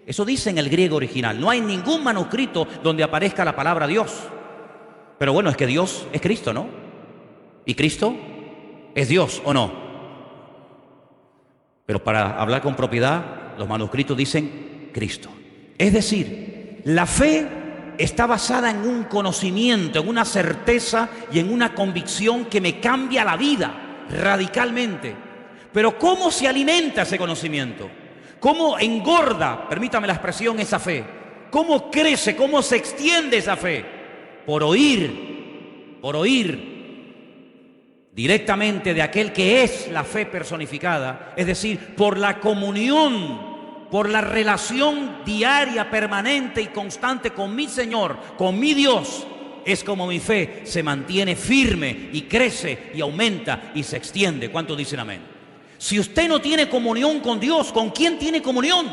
Eso dice en el griego original. No hay ningún manuscrito donde aparezca la palabra Dios. Pero bueno, es que Dios es Cristo, ¿no? ¿Y Cristo es Dios o no? Pero para hablar con propiedad, los manuscritos dicen Cristo. Es decir, la fe está basada en un conocimiento, en una certeza y en una convicción que me cambia la vida radicalmente. Pero ¿cómo se alimenta ese conocimiento? ¿Cómo engorda, permítame la expresión, esa fe? ¿Cómo crece, cómo se extiende esa fe? Por oír directamente de aquel que es la fe personificada, es decir, por la comunión, por la relación diaria, permanente y constante con mi Señor, con mi Dios, es como mi fe se mantiene firme y crece y aumenta y se extiende. ¿Cuántos dicen amén? Si usted no tiene comunión con Dios, ¿con quién tiene comunión?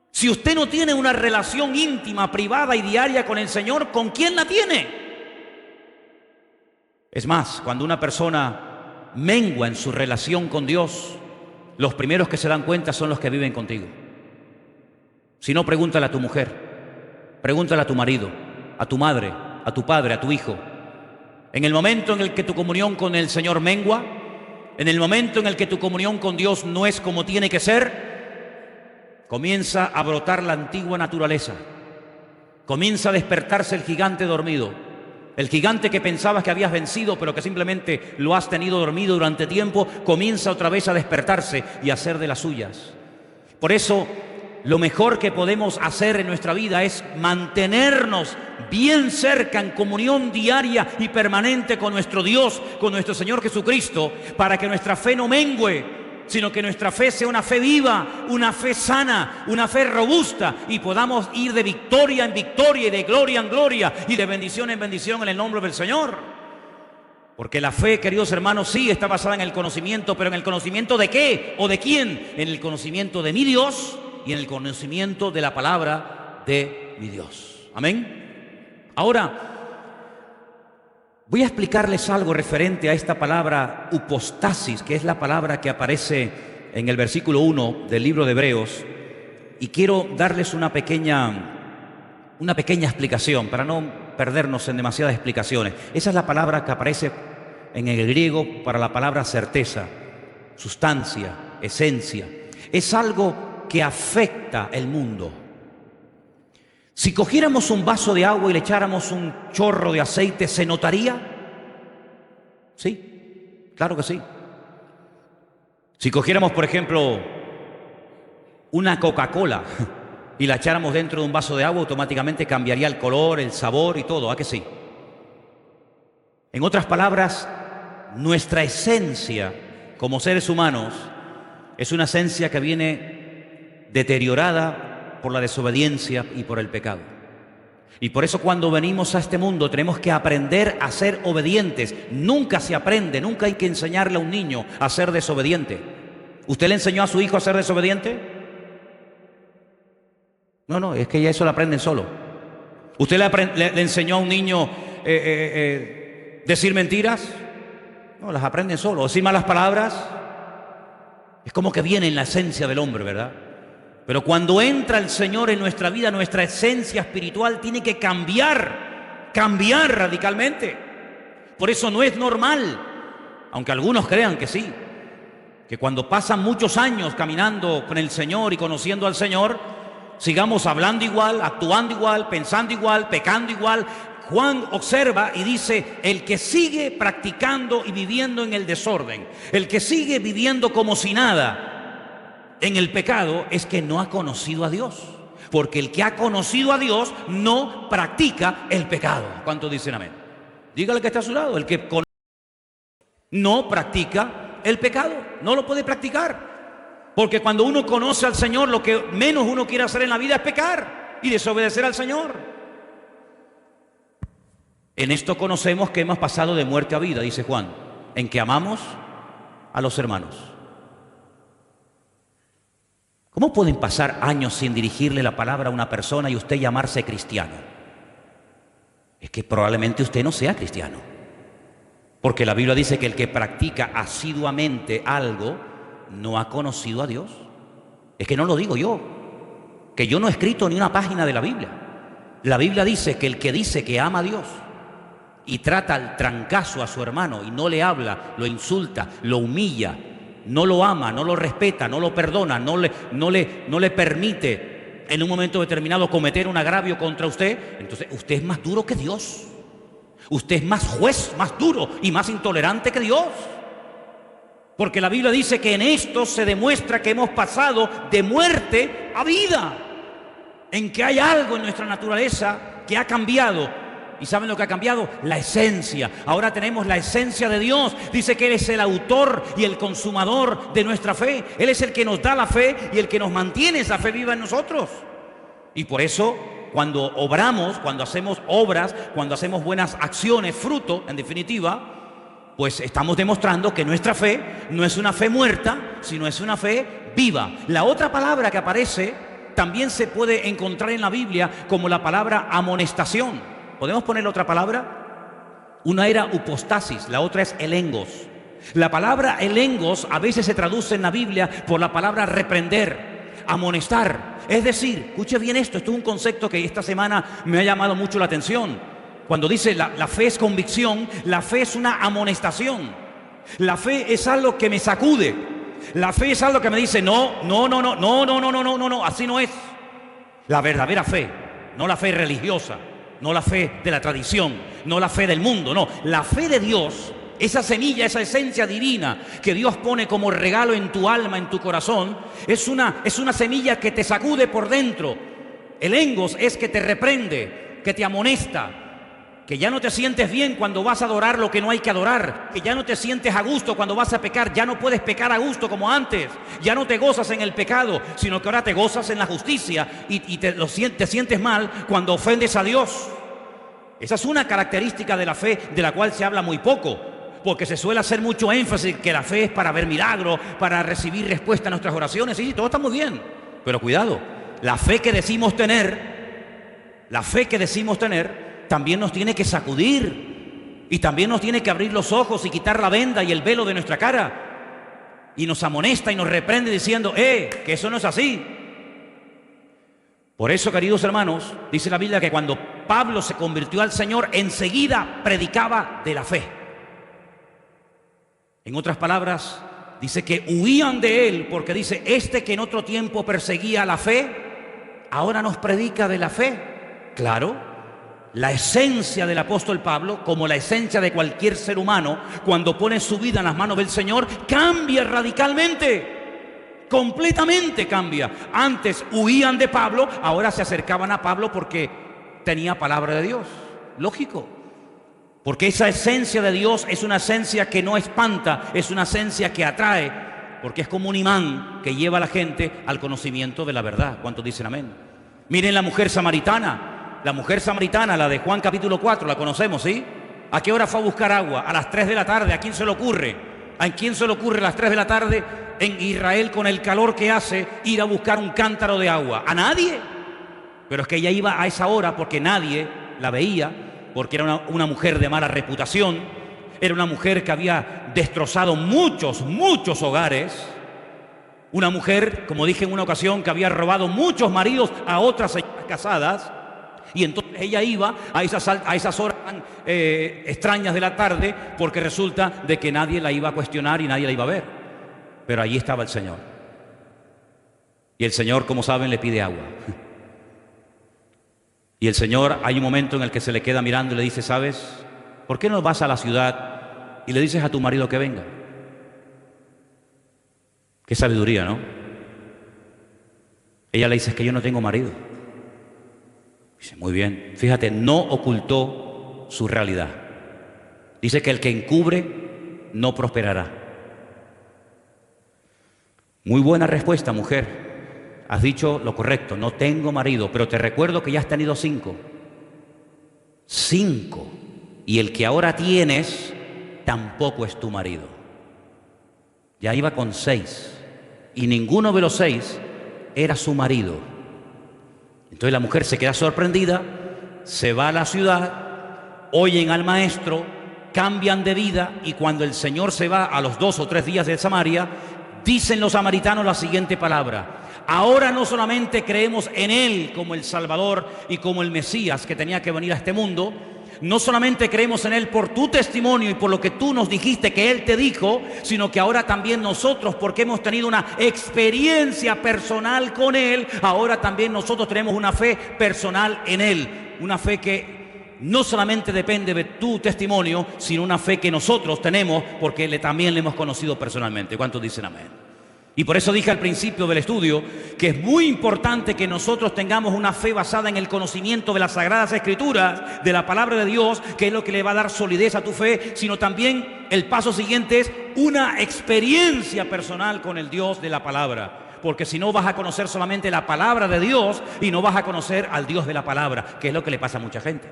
Si usted no tiene una relación íntima, privada y diaria con el Señor, ¿con quién la tiene? Es más, cuando una persona mengua en su relación con Dios, los primeros que se dan cuenta son los que viven contigo. Si no, pregúntale a tu mujer, pregúntale a tu marido, a tu madre, a tu padre, a tu hijo. En el momento en el que tu comunión con el Señor mengua, en el momento en el que tu comunión con Dios no es como tiene que ser, comienza a brotar la antigua naturaleza, comienza a despertarse el gigante dormido. El gigante que pensabas que habías vencido, pero que simplemente lo has tenido dormido durante tiempo, comienza otra vez a despertarse y a hacer de las suyas. Por eso, lo mejor que podemos hacer en nuestra vida es mantenernos bien cerca, en comunión diaria y permanente con nuestro Dios, con nuestro Señor Jesucristo, para que nuestra fe no mengüe, sino que nuestra fe sea una fe viva, una fe sana, una fe robusta, y podamos ir de victoria en victoria y de gloria en gloria y de bendición en bendición en el nombre del Señor. Porque la fe, queridos hermanos, sí está basada en el conocimiento, pero ¿en el conocimiento de qué o de quién? En el conocimiento de mi Dios y en el conocimiento de la palabra de mi Dios. Amén. Ahora, voy a explicarles algo referente a esta palabra upostasis, que es la palabra que aparece en el versículo 1 del libro de Hebreos, y quiero darles una pequeña explicación para no perdernos en demasiadas explicaciones. Esa es la palabra que aparece en el griego para la palabra certeza, sustancia, esencia. Es algo que afecta el mundo. Si cogiéramos un vaso de agua y le echáramos un chorro de aceite, ¿se notaría? Sí, claro que sí. Si cogiéramos, por ejemplo, una Coca-Cola y la echáramos dentro de un vaso de agua, automáticamente cambiaría el color, el sabor y todo, ¿a que sí? En otras palabras, nuestra esencia como seres humanos es una esencia que viene deteriorada por la desobediencia y por el pecado. Y por eso cuando venimos a este mundo tenemos que aprender a ser obedientes. Nunca se aprende, nunca hay que enseñarle a un niño a ser desobediente. ¿Usted le enseñó a su hijo a ser desobediente? No, es que ya eso lo aprenden solo. ¿Usted le enseñó a un niño decir mentiras? No, las aprenden solo. ¿Decir malas palabras? Es como que viene en la esencia del hombre, ¿verdad? Pero cuando entra el Señor en nuestra vida, nuestra esencia espiritual tiene que cambiar radicalmente. Por eso no es normal, aunque algunos crean que sí, que cuando pasan muchos años caminando con el Señor y conociendo al Señor, sigamos hablando igual, actuando igual, pensando igual, pecando igual. Juan observa y dice, el que sigue practicando y viviendo en el desorden, el que sigue viviendo como si nada en el pecado, es que no ha conocido a Dios. Porque el que ha conocido a Dios no practica el pecado. ¿Cuántos dicen amén? Dígale que está a su lado, el que no practica el pecado, no lo puede practicar. Porque cuando uno conoce al Señor, lo que menos uno quiere hacer en la vida es pecar y desobedecer al Señor. En esto conocemos que hemos pasado de muerte a vida, dice Juan, en que amamos a los hermanos. ¿Cómo pueden pasar años sin dirigirle la palabra a una persona y usted llamarse cristiano? Es que probablemente usted no sea cristiano. Porque la Biblia dice que el que practica asiduamente algo no ha conocido a Dios. Es que no lo digo yo, que yo no he escrito ni una página de la Biblia. La Biblia dice que ama a Dios y trata al trancazo a su hermano y no le habla, lo insulta, lo humilla, no lo ama, no lo respeta, no lo perdona, no le permite en un momento determinado cometer un agravio contra usted, entonces usted es más duro que Dios. Usted es más juez, más duro y más intolerante que Dios. Porque la Biblia dice que en esto se demuestra que hemos pasado de muerte a vida, en que hay algo en nuestra naturaleza que ha cambiado. ¿Y saben lo que ha cambiado? La esencia. Ahora tenemos la esencia de Dios. Dice que Él es el autor y el consumador de nuestra fe. Él es el que nos da la fe y el que nos mantiene esa fe viva en nosotros. Y por eso, cuando obramos, cuando hacemos obras, cuando hacemos buenas acciones, fruto, en definitiva, pues estamos demostrando que nuestra fe no es una fe muerta, sino es una fe viva. La otra palabra que aparece también se puede encontrar en la Biblia como la palabra amonestación. ¿Podemos poner otra palabra? Una era upostasis, la otra es elengos. La palabra elengos a veces se traduce en la Biblia por la palabra reprender, amonestar. Es decir, escuche bien esto es un concepto que esta semana me ha llamado mucho la atención. Cuando dice la fe es convicción, la fe es una amonestación. La fe es algo que me sacude. La fe es algo que me dice, no, así no es. La verdadera fe, no la fe religiosa. No la fe de la tradición, no la fe del mundo, no. La fe de Dios, esa semilla, esa esencia divina que Dios pone como regalo en tu alma, en tu corazón, es una semilla que te sacude por dentro. El engos es que te reprende, que te amonesta, que ya no te sientes bien cuando vas a adorar lo que no hay que adorar, que ya no te sientes a gusto cuando vas a pecar, ya no puedes pecar a gusto como antes, ya no te gozas en el pecado, sino que ahora te gozas en la justicia y te sientes mal cuando ofendes a Dios. Esa es una característica de la fe de la cual se habla muy poco, porque se suele hacer mucho énfasis que la fe es para ver milagros, para recibir respuesta a nuestras oraciones. Sí, todo está muy bien, pero cuidado, la fe que decimos tener, también nos tiene que sacudir y también nos tiene que abrir los ojos y quitar la venda y el velo de nuestra cara y nos amonesta y nos reprende diciendo, que eso no es así. Por eso, queridos hermanos, dice la Biblia que cuando Pablo se convirtió al Señor, enseguida predicaba de la fe. En otras palabras, dice que huían de él porque dice, que en otro tiempo perseguía la fe, ahora nos predica de la fe. Claro. La esencia del apóstol Pablo, como la esencia de cualquier ser humano, cuando pone su vida en las manos del Señor, cambia radicalmente, completamente cambia. Antes huían de Pablo, ahora se acercaban a Pablo porque tenía palabra de Dios. Lógico, porque esa esencia de Dios es una esencia que no espanta, es una esencia que atrae, porque es como un imán que lleva a la gente al conocimiento de la verdad. ¿Cuántos dicen amén? Miren la mujer samaritana. La mujer samaritana, la de Juan capítulo 4, la conocemos, ¿sí? ¿A qué hora fue a buscar agua? A las 3 de la tarde. ¿A quién se le ocurre? ¿A quién se le ocurre a las 3 de la tarde en Israel con el calor que hace ir a buscar un cántaro de agua? ¿A nadie? Pero es que ella iba a esa hora porque nadie la veía, porque era una mujer de mala reputación, era una mujer que había destrozado muchos hogares, una mujer, como dije en una ocasión, que había robado muchos maridos a otras señoras casadas. Y entonces ella iba a esas horas tan extrañas de la tarde porque resulta de que nadie la iba a cuestionar y nadie la iba a ver. Pero allí estaba el Señor. Y el Señor, como saben, le pide agua. Y el Señor, hay un momento en el que se le queda mirando y le dice, ¿sabes? ¿Por qué no vas a la ciudad y le dices a tu marido que venga? Qué sabiduría, ¿no? Ella le dice, es que yo no tengo marido. Dice, muy bien. Fíjate, no ocultó su realidad. Dice que el que encubre no prosperará. Muy buena respuesta, mujer. Has dicho lo correcto, no tengo marido, pero te recuerdo que ya has tenido 5. 5. Y el que ahora tienes tampoco es tu marido. Ya iba con 6. Y ninguno de los 6 era su marido. Entonces la mujer se queda sorprendida, se va a la ciudad, oyen al maestro, cambian de vida, y cuando el Señor se va a los 2 o 3 días de Samaria, dicen los samaritanos la siguiente palabra: ahora no solamente creemos en Él como el Salvador y como el Mesías que tenía que venir a este mundo, no solamente creemos en Él por tu testimonio y por lo que tú nos dijiste que Él te dijo, sino que ahora también nosotros, porque hemos tenido una experiencia personal con Él, ahora también nosotros tenemos una fe personal en Él, una fe que no solamente depende de tu testimonio, sino una fe que nosotros tenemos porque también le hemos conocido personalmente. ¿Cuántos dicen amén? Y por eso dije al principio del estudio que es muy importante que nosotros tengamos una fe basada en el conocimiento de las Sagradas Escrituras, de la Palabra de Dios, que es lo que le va a dar solidez a tu fe, sino también el paso siguiente es una experiencia personal con el Dios de la Palabra. Porque si no, vas a conocer solamente la Palabra de Dios y no vas a conocer al Dios de la Palabra, que es lo que le pasa a mucha gente.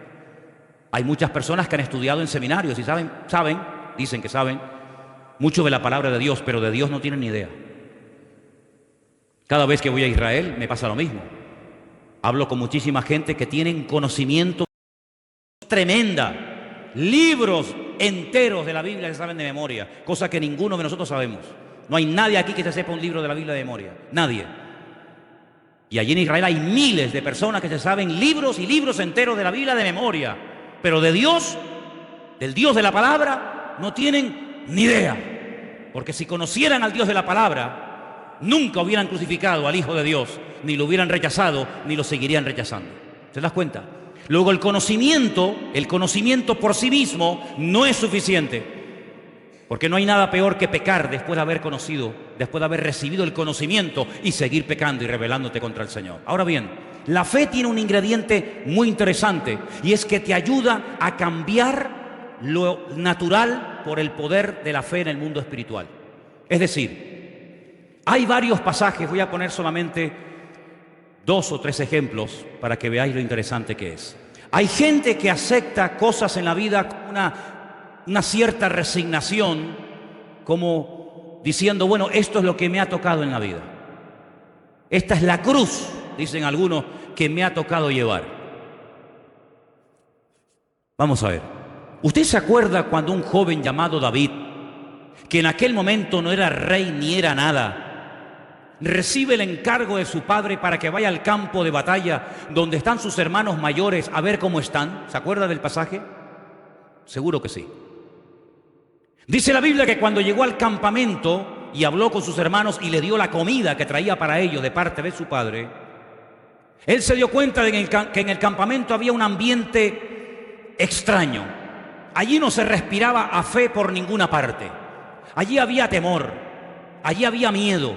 Hay muchas personas que han estudiado en seminarios y dicen que saben mucho de la Palabra de Dios, pero de Dios no tienen ni idea. Cada vez que voy a Israel me pasa lo mismo. Hablo con muchísima gente que tienen conocimiento tremenda, libros enteros de la Biblia que saben de memoria, cosa que ninguno de nosotros sabemos. No hay nadie aquí que se sepa un libro de la Biblia de memoria, nadie. Y allí en Israel hay miles de personas que se saben libros y libros enteros de la Biblia de memoria, pero de Dios, del Dios de la Palabra, no tienen ni idea. Porque si conocieran al Dios de la Palabra, nunca hubieran crucificado al Hijo de Dios, ni lo hubieran rechazado, ni lo seguirían rechazando. ¿Te das cuenta? Luego el conocimiento por sí mismo no es suficiente, porque no hay nada peor que pecar después de haber conocido, después de haber recibido el conocimiento y seguir pecando y rebelándote contra el Señor. Ahora bien, la fe tiene un ingrediente muy interesante, y es que te ayuda a cambiar lo natural por el poder de la fe en el mundo espiritual. Es decir, hay varios pasajes, voy a poner solamente 2 o 3 ejemplos para que veáis lo interesante que es. Hay gente que acepta cosas en la vida con una cierta resignación, como diciendo, bueno, esto es lo que me ha tocado en la vida. Esta es la cruz, dicen algunos, que me ha tocado llevar. Vamos a ver. ¿Usted se acuerda cuando un joven llamado David, que en aquel momento no era rey ni era nada, recibe el encargo de su padre para que vaya al campo de batalla donde están sus hermanos mayores a ver cómo están? ¿Se acuerda del pasaje? Seguro que sí. Dice la Biblia que cuando llegó al campamento y habló con sus hermanos y le dio la comida que traía para ellos de parte de su padre, él se dio cuenta de que en el campamento había un ambiente extraño. Allí no se respiraba a fe por ninguna parte. Allí había temor, allí había miedo.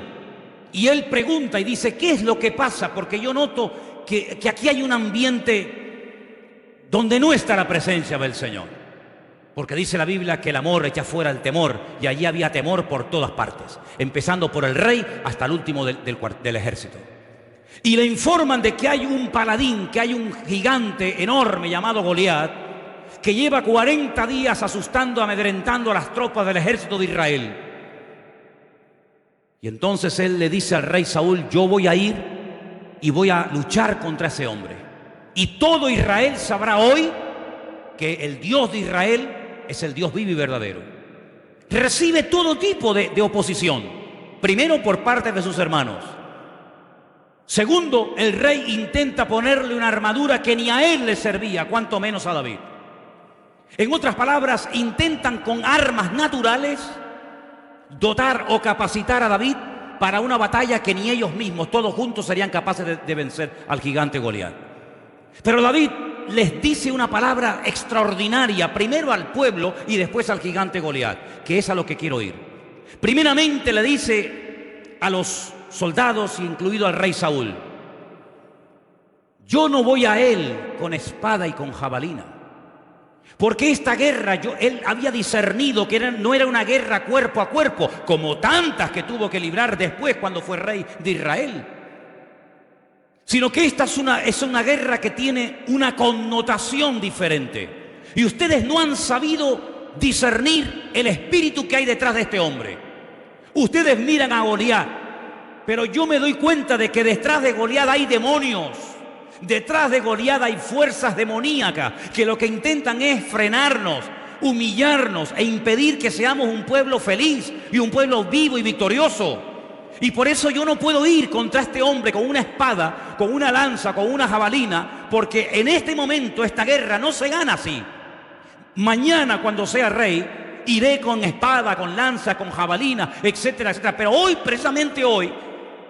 Y él pregunta y dice, ¿qué es lo que pasa? Porque yo noto que aquí hay un ambiente donde no está la presencia del Señor. Porque dice la Biblia que el amor echa fuera el temor, y allí había temor por todas partes, empezando por el rey hasta el último del ejército. Y le informan de que hay un paladín, que hay un gigante enorme llamado Goliat, que lleva 40 días asustando, amedrentando a las tropas del ejército de Israel. Y entonces él le dice al rey Saúl, yo voy a ir y voy a luchar contra ese hombre. Y todo Israel sabrá hoy que el Dios de Israel es el Dios vivo y verdadero. Recibe todo tipo de oposición. Primero, por parte de sus hermanos. Segundo, el rey intenta ponerle una armadura que ni a él le servía, cuanto menos a David. En otras palabras, intentan con armas naturales dotar o capacitar a David para una batalla que ni ellos mismos, todos juntos, serían capaces de vencer al gigante Goliat. Pero David les dice una palabra extraordinaria, primero al pueblo y después al gigante Goliat, que es a lo que quiero ir. Primeramente le dice a los soldados, incluido al rey Saúl: yo no voy a él con espada y con jabalina, porque esta guerra él había discernido que no era una guerra cuerpo a cuerpo, como tantas que tuvo que librar después cuando fue rey de Israel, sino que esta es una guerra que tiene una connotación diferente. Y ustedes no han sabido discernir el espíritu que hay detrás de este hombre. Ustedes miran a Goliat, pero yo me doy cuenta de que detrás de Goliat hay demonios. Detrás de Goliat hay fuerzas demoníacas que lo que intentan es frenarnos, humillarnos e impedir que seamos un pueblo feliz y un pueblo vivo y victorioso. Y por eso yo no puedo ir contra este hombre con una espada, con una lanza, con una jabalina, porque en este momento esta guerra no se gana así. Mañana, cuando sea rey, iré con espada, con lanza, con jabalina, etcétera, etcétera. Pero hoy, precisamente hoy,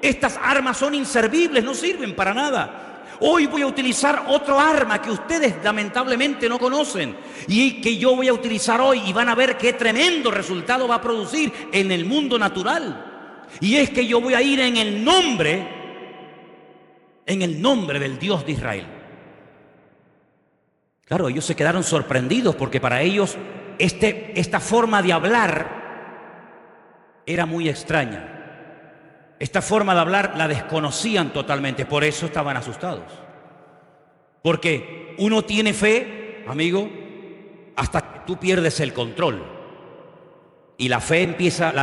estas armas son inservibles, no sirven para nada. Hoy voy a utilizar otro arma que ustedes lamentablemente no conocen y que yo voy a utilizar hoy, y van a ver qué tremendo resultado va a producir en el mundo natural. Y es que yo voy a ir en el nombre del Dios de Israel. Claro, ellos se quedaron sorprendidos porque para ellos esta forma de hablar era muy extraña. Esta forma de hablar la desconocían totalmente, por eso estaban asustados. Porque uno tiene fe, amigo, hasta que tú pierdes el control. Y la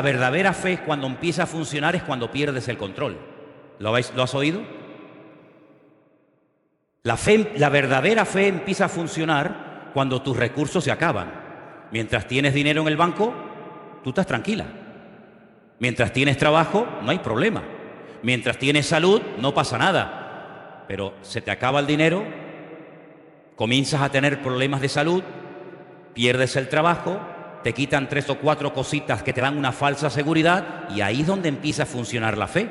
verdadera fe cuando empieza a funcionar es cuando pierdes el control. ¿Lo has oído? La verdadera fe empieza a funcionar cuando tus recursos se acaban. Mientras tienes dinero en el banco, tú estás tranquila. Mientras tienes trabajo, no hay problema. Mientras tienes salud, no pasa nada. Pero se te acaba el dinero, comienzas a tener problemas de salud, pierdes el trabajo, te quitan 3 o 4 cositas que te dan una falsa seguridad, y ahí es donde empieza a funcionar la fe.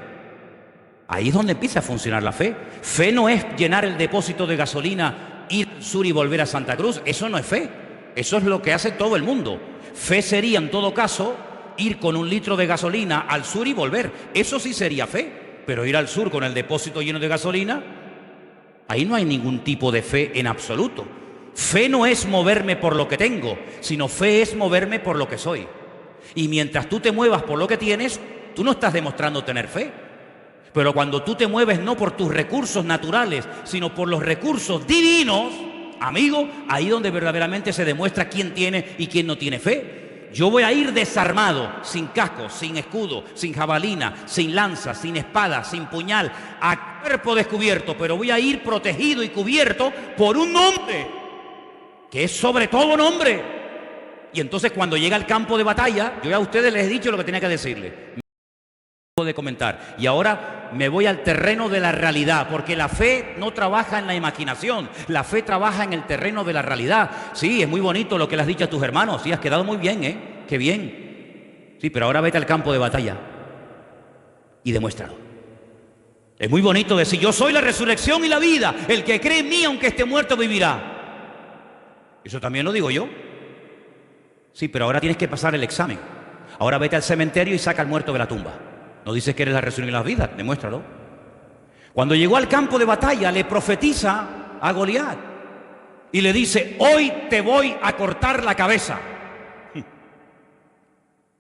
Ahí es donde empieza a funcionar la fe. Fe no es llenar el depósito de gasolina, ir al sur y volver a Santa Cruz. Eso no es fe. Eso es lo que hace todo el mundo. Fe sería, en todo caso, ir con 1 litro de gasolina al sur y volver. Eso sí sería fe. Pero ir al sur con el depósito lleno de gasolina, ahí no hay ningún tipo de fe en absoluto. Fe no es moverme por lo que tengo, sino fe es moverme por lo que soy. Y mientras tú te muevas por lo que tienes, tú no estás demostrando tener fe. Pero cuando tú te mueves no por tus recursos naturales, sino por los recursos divinos, amigo, ahí donde verdaderamente se demuestra quién tiene y quién no tiene fe. Yo voy a ir desarmado, sin casco, sin escudo, sin jabalina, sin lanza, sin espada, sin puñal, a cuerpo descubierto, pero voy a ir protegido y cubierto por un nombre, que es sobre todo nombre. Y entonces cuando llega al campo de batalla, yo ya a ustedes les he dicho lo que tenía que decirles. De comentar. Y ahora me voy al terreno de la realidad, porque la fe no trabaja en la imaginación, la fe trabaja en el terreno de la realidad. Sí, es muy bonito lo que le has dicho a tus hermanos, sí, has quedado muy bien, qué bien. Sí, pero ahora vete al campo de batalla y demuéstralo. Es muy bonito decir: yo soy la resurrección y la vida, el que cree en mí aunque esté muerto vivirá. Eso también lo digo yo. Sí, pero ahora tienes que pasar el examen. Ahora vete al cementerio y saca al muerto de la tumba. No dices que eres la resurrección y la vida, demuéstralo. Cuando llegó al campo de batalla, le profetiza a Goliat y le dice: hoy te voy a cortar la cabeza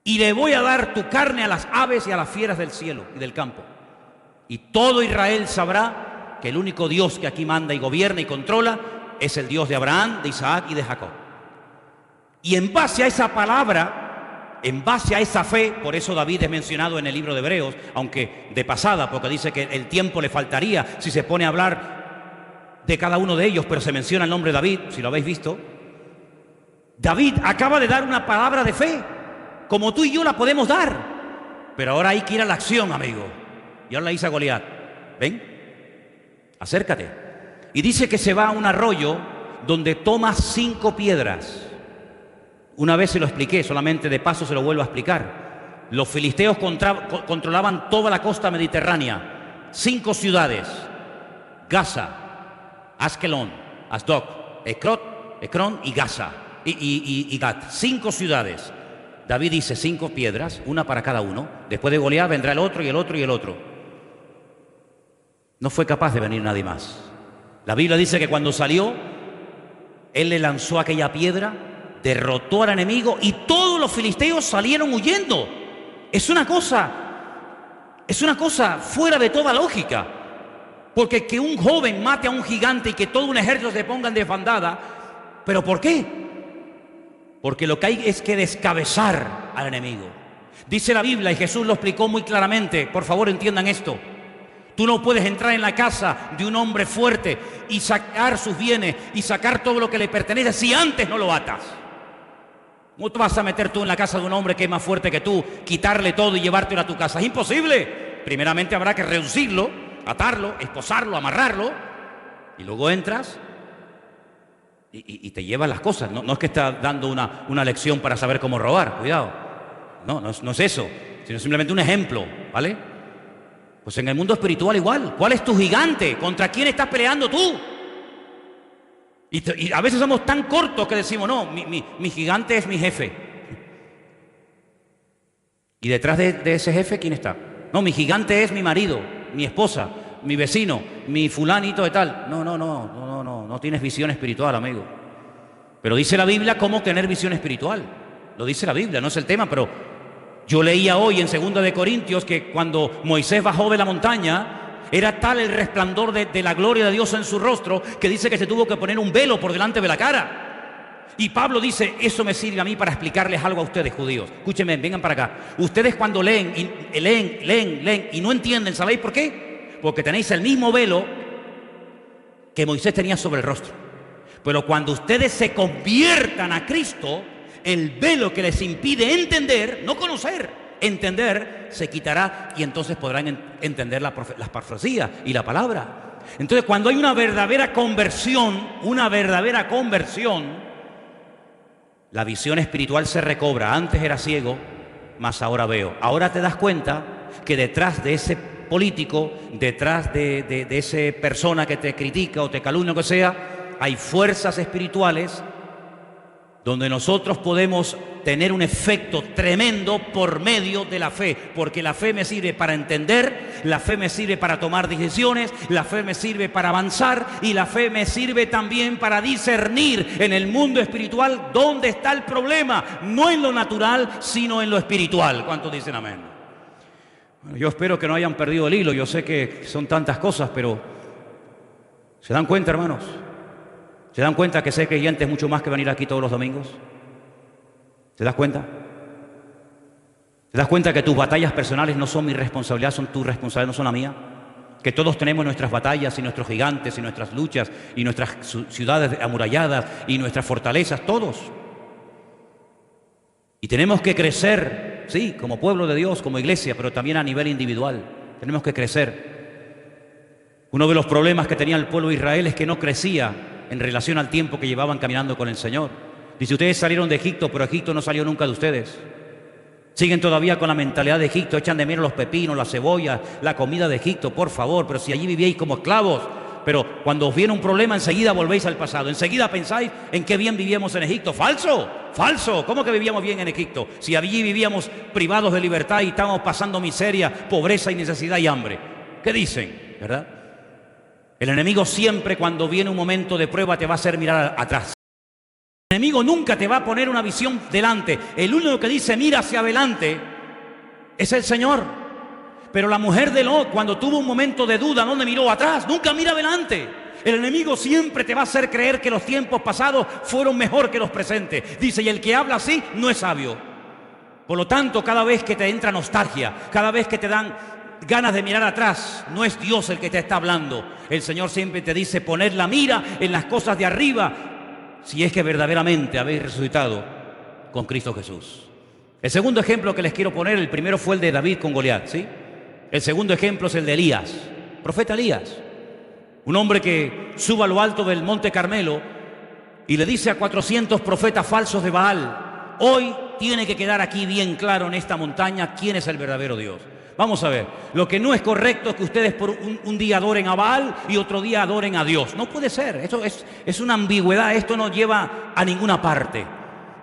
y le voy a dar tu carne a las aves y a las fieras del cielo y del campo. Y todo Israel sabrá que el único Dios que aquí manda y gobierna y controla es el Dios de Abraham, de Isaac y de Jacob. Y en base a esa palabra, en base a esa fe, por eso David es mencionado en el libro de Hebreos, aunque de pasada, porque dice que el tiempo le faltaría si se pone a hablar de cada uno de ellos, pero se menciona el nombre de David, si lo habéis visto. David acaba de dar una palabra de fe, como tú y yo la podemos dar, pero ahora hay que ir a la acción, amigo. Y ahora le dice a Goliat: ven, acércate. Y dice que se va a un arroyo donde toma 5 piedras. Una vez se lo expliqué, solamente de paso se lo vuelvo a explicar. Los filisteos controlaban toda la costa mediterránea, 5 ciudades: Gaza, Askelón, Asdod, Ecrón y Gaza y Gat. 5 ciudades. David dice 5 piedras, una para cada uno. Después de Goliat vendrá el otro y el otro y el otro. No fue capaz de venir nadie más. La Biblia dice que cuando salió, él le lanzó aquella piedra, derrotó al enemigo y todos los filisteos salieron huyendo. Es una cosa fuera de toda lógica. Porque que un joven mate a un gigante y que todo un ejército se ponga en desbandada, ¿pero por qué? Porque lo que hay es que descabezar al enemigo. Dice la Biblia, y Jesús lo explicó muy claramente, por favor entiendan esto. Tú no puedes entrar en la casa de un hombre fuerte y sacar sus bienes y sacar todo lo que le pertenece si antes no lo atas. ¿Cómo te vas a meter tú en la casa de un hombre que es más fuerte que tú, quitarle todo y llevártelo a tu casa? Es imposible. Primeramente habrá que reducirlo, atarlo, esposarlo, amarrarlo, y luego entras y te llevas las cosas. No es que estás dando una lección para saber cómo robar, cuidado. No es eso, sino simplemente un ejemplo, ¿vale? Pues en el mundo espiritual igual. ¿Cuál es tu gigante? ¿Contra quién estás peleando tú? Y a veces somos tan cortos que decimos, no, mi gigante es mi jefe. ¿Y detrás de ese jefe quién está? No, mi gigante es mi marido, mi esposa, mi vecino, mi fulanito de tal. No tienes visión espiritual, amigo. Pero dice la Biblia cómo tener visión espiritual. Lo dice la Biblia, no es el tema, pero yo leía hoy en 2 de Corintios que cuando Moisés bajó de la montaña, era tal el resplandor de la gloria de Dios en su rostro que dice que se tuvo que poner un velo por delante de la cara. Y Pablo dice, eso me sirve a mí para explicarles algo a ustedes, judíos. Escúchenme, vengan para acá. Ustedes cuando leen y no entienden, ¿sabéis por qué? Porque tenéis el mismo velo que Moisés tenía sobre el rostro. Pero cuando ustedes se conviertan a Cristo, el velo que les impide entender, no conocer, entender, se quitará y entonces podrán entender las profecías y la palabra. Entonces, cuando hay una verdadera conversión, la visión espiritual se recobra. Antes era ciego, mas ahora veo. Ahora te das cuenta que detrás de ese político, detrás de esa persona que te critica o te calumnia o que sea, hay fuerzas espirituales donde nosotros podemos tener un efecto tremendo por medio de la fe, porque la fe me sirve para entender, la fe me sirve para tomar decisiones, la fe me sirve para avanzar y la fe me sirve también para discernir en el mundo espiritual dónde está el problema, no en lo natural, sino en lo espiritual. ¿Cuántos dicen amén? Bueno, yo espero que no hayan perdido el hilo, yo sé que son tantas cosas, pero ¿se dan cuenta, hermanos? ¿Se dan cuenta que ser creyente es mucho más que venir aquí todos los domingos? ¿Te das cuenta? ¿Te das cuenta que tus batallas personales no son mi responsabilidad, son tu responsabilidad, no son la mía? Que todos tenemos nuestras batallas y nuestros gigantes y nuestras luchas y nuestras ciudades amuralladas y nuestras fortalezas, todos. Y tenemos que crecer, sí, como pueblo de Dios, como iglesia, pero también a nivel individual. Tenemos que crecer. Uno de los problemas que tenía el pueblo de Israel es que no crecía en relación al tiempo que llevaban caminando con el Señor. Dice, ustedes salieron de Egipto, pero Egipto no salió nunca de ustedes. Siguen todavía con la mentalidad de Egipto, echan de menos los pepinos, las cebollas, la comida de Egipto, por favor, pero si allí vivíais como esclavos. Pero cuando os viene un problema, enseguida volvéis al pasado, enseguida pensáis en qué bien vivíamos en Egipto. ¡Falso! ¡Falso! ¿Cómo que vivíamos bien en Egipto? Si allí vivíamos privados de libertad y estábamos pasando miseria, pobreza y necesidad y hambre. ¿Qué dicen? ¿Verdad? El enemigo siempre, cuando viene un momento de prueba, te va a hacer mirar atrás. El enemigo nunca te va a poner una visión delante. El único que dice mira hacia adelante es el Señor. Pero la mujer de Lot, cuando tuvo un momento de duda, ¿dónde miró? Atrás, nunca mira adelante. El enemigo siempre te va a hacer creer que los tiempos pasados fueron mejor que los presentes. Dice, y el que habla así no es sabio. Por lo tanto, cada vez que te entra nostalgia, cada vez que te dan ganas de mirar atrás, no es Dios el que te está hablando. El Señor siempre te dice poner la mira en las cosas de arriba, si es que verdaderamente habéis resucitado con Cristo Jesús. El segundo ejemplo que les quiero poner, el primero fue el de David con Goliat, ¿sí? El segundo ejemplo es el de Elías, profeta Elías, un hombre que sube a lo alto del monte Carmelo y le dice a 400 profetas falsos de Baal, hoy tiene que quedar aquí bien claro en esta montaña quién es el verdadero Dios. Vamos a ver, lo que no es correcto es que ustedes por un día adoren a Baal y otro día adoren a Dios. No puede ser, eso es una ambigüedad, esto no lleva a ninguna parte.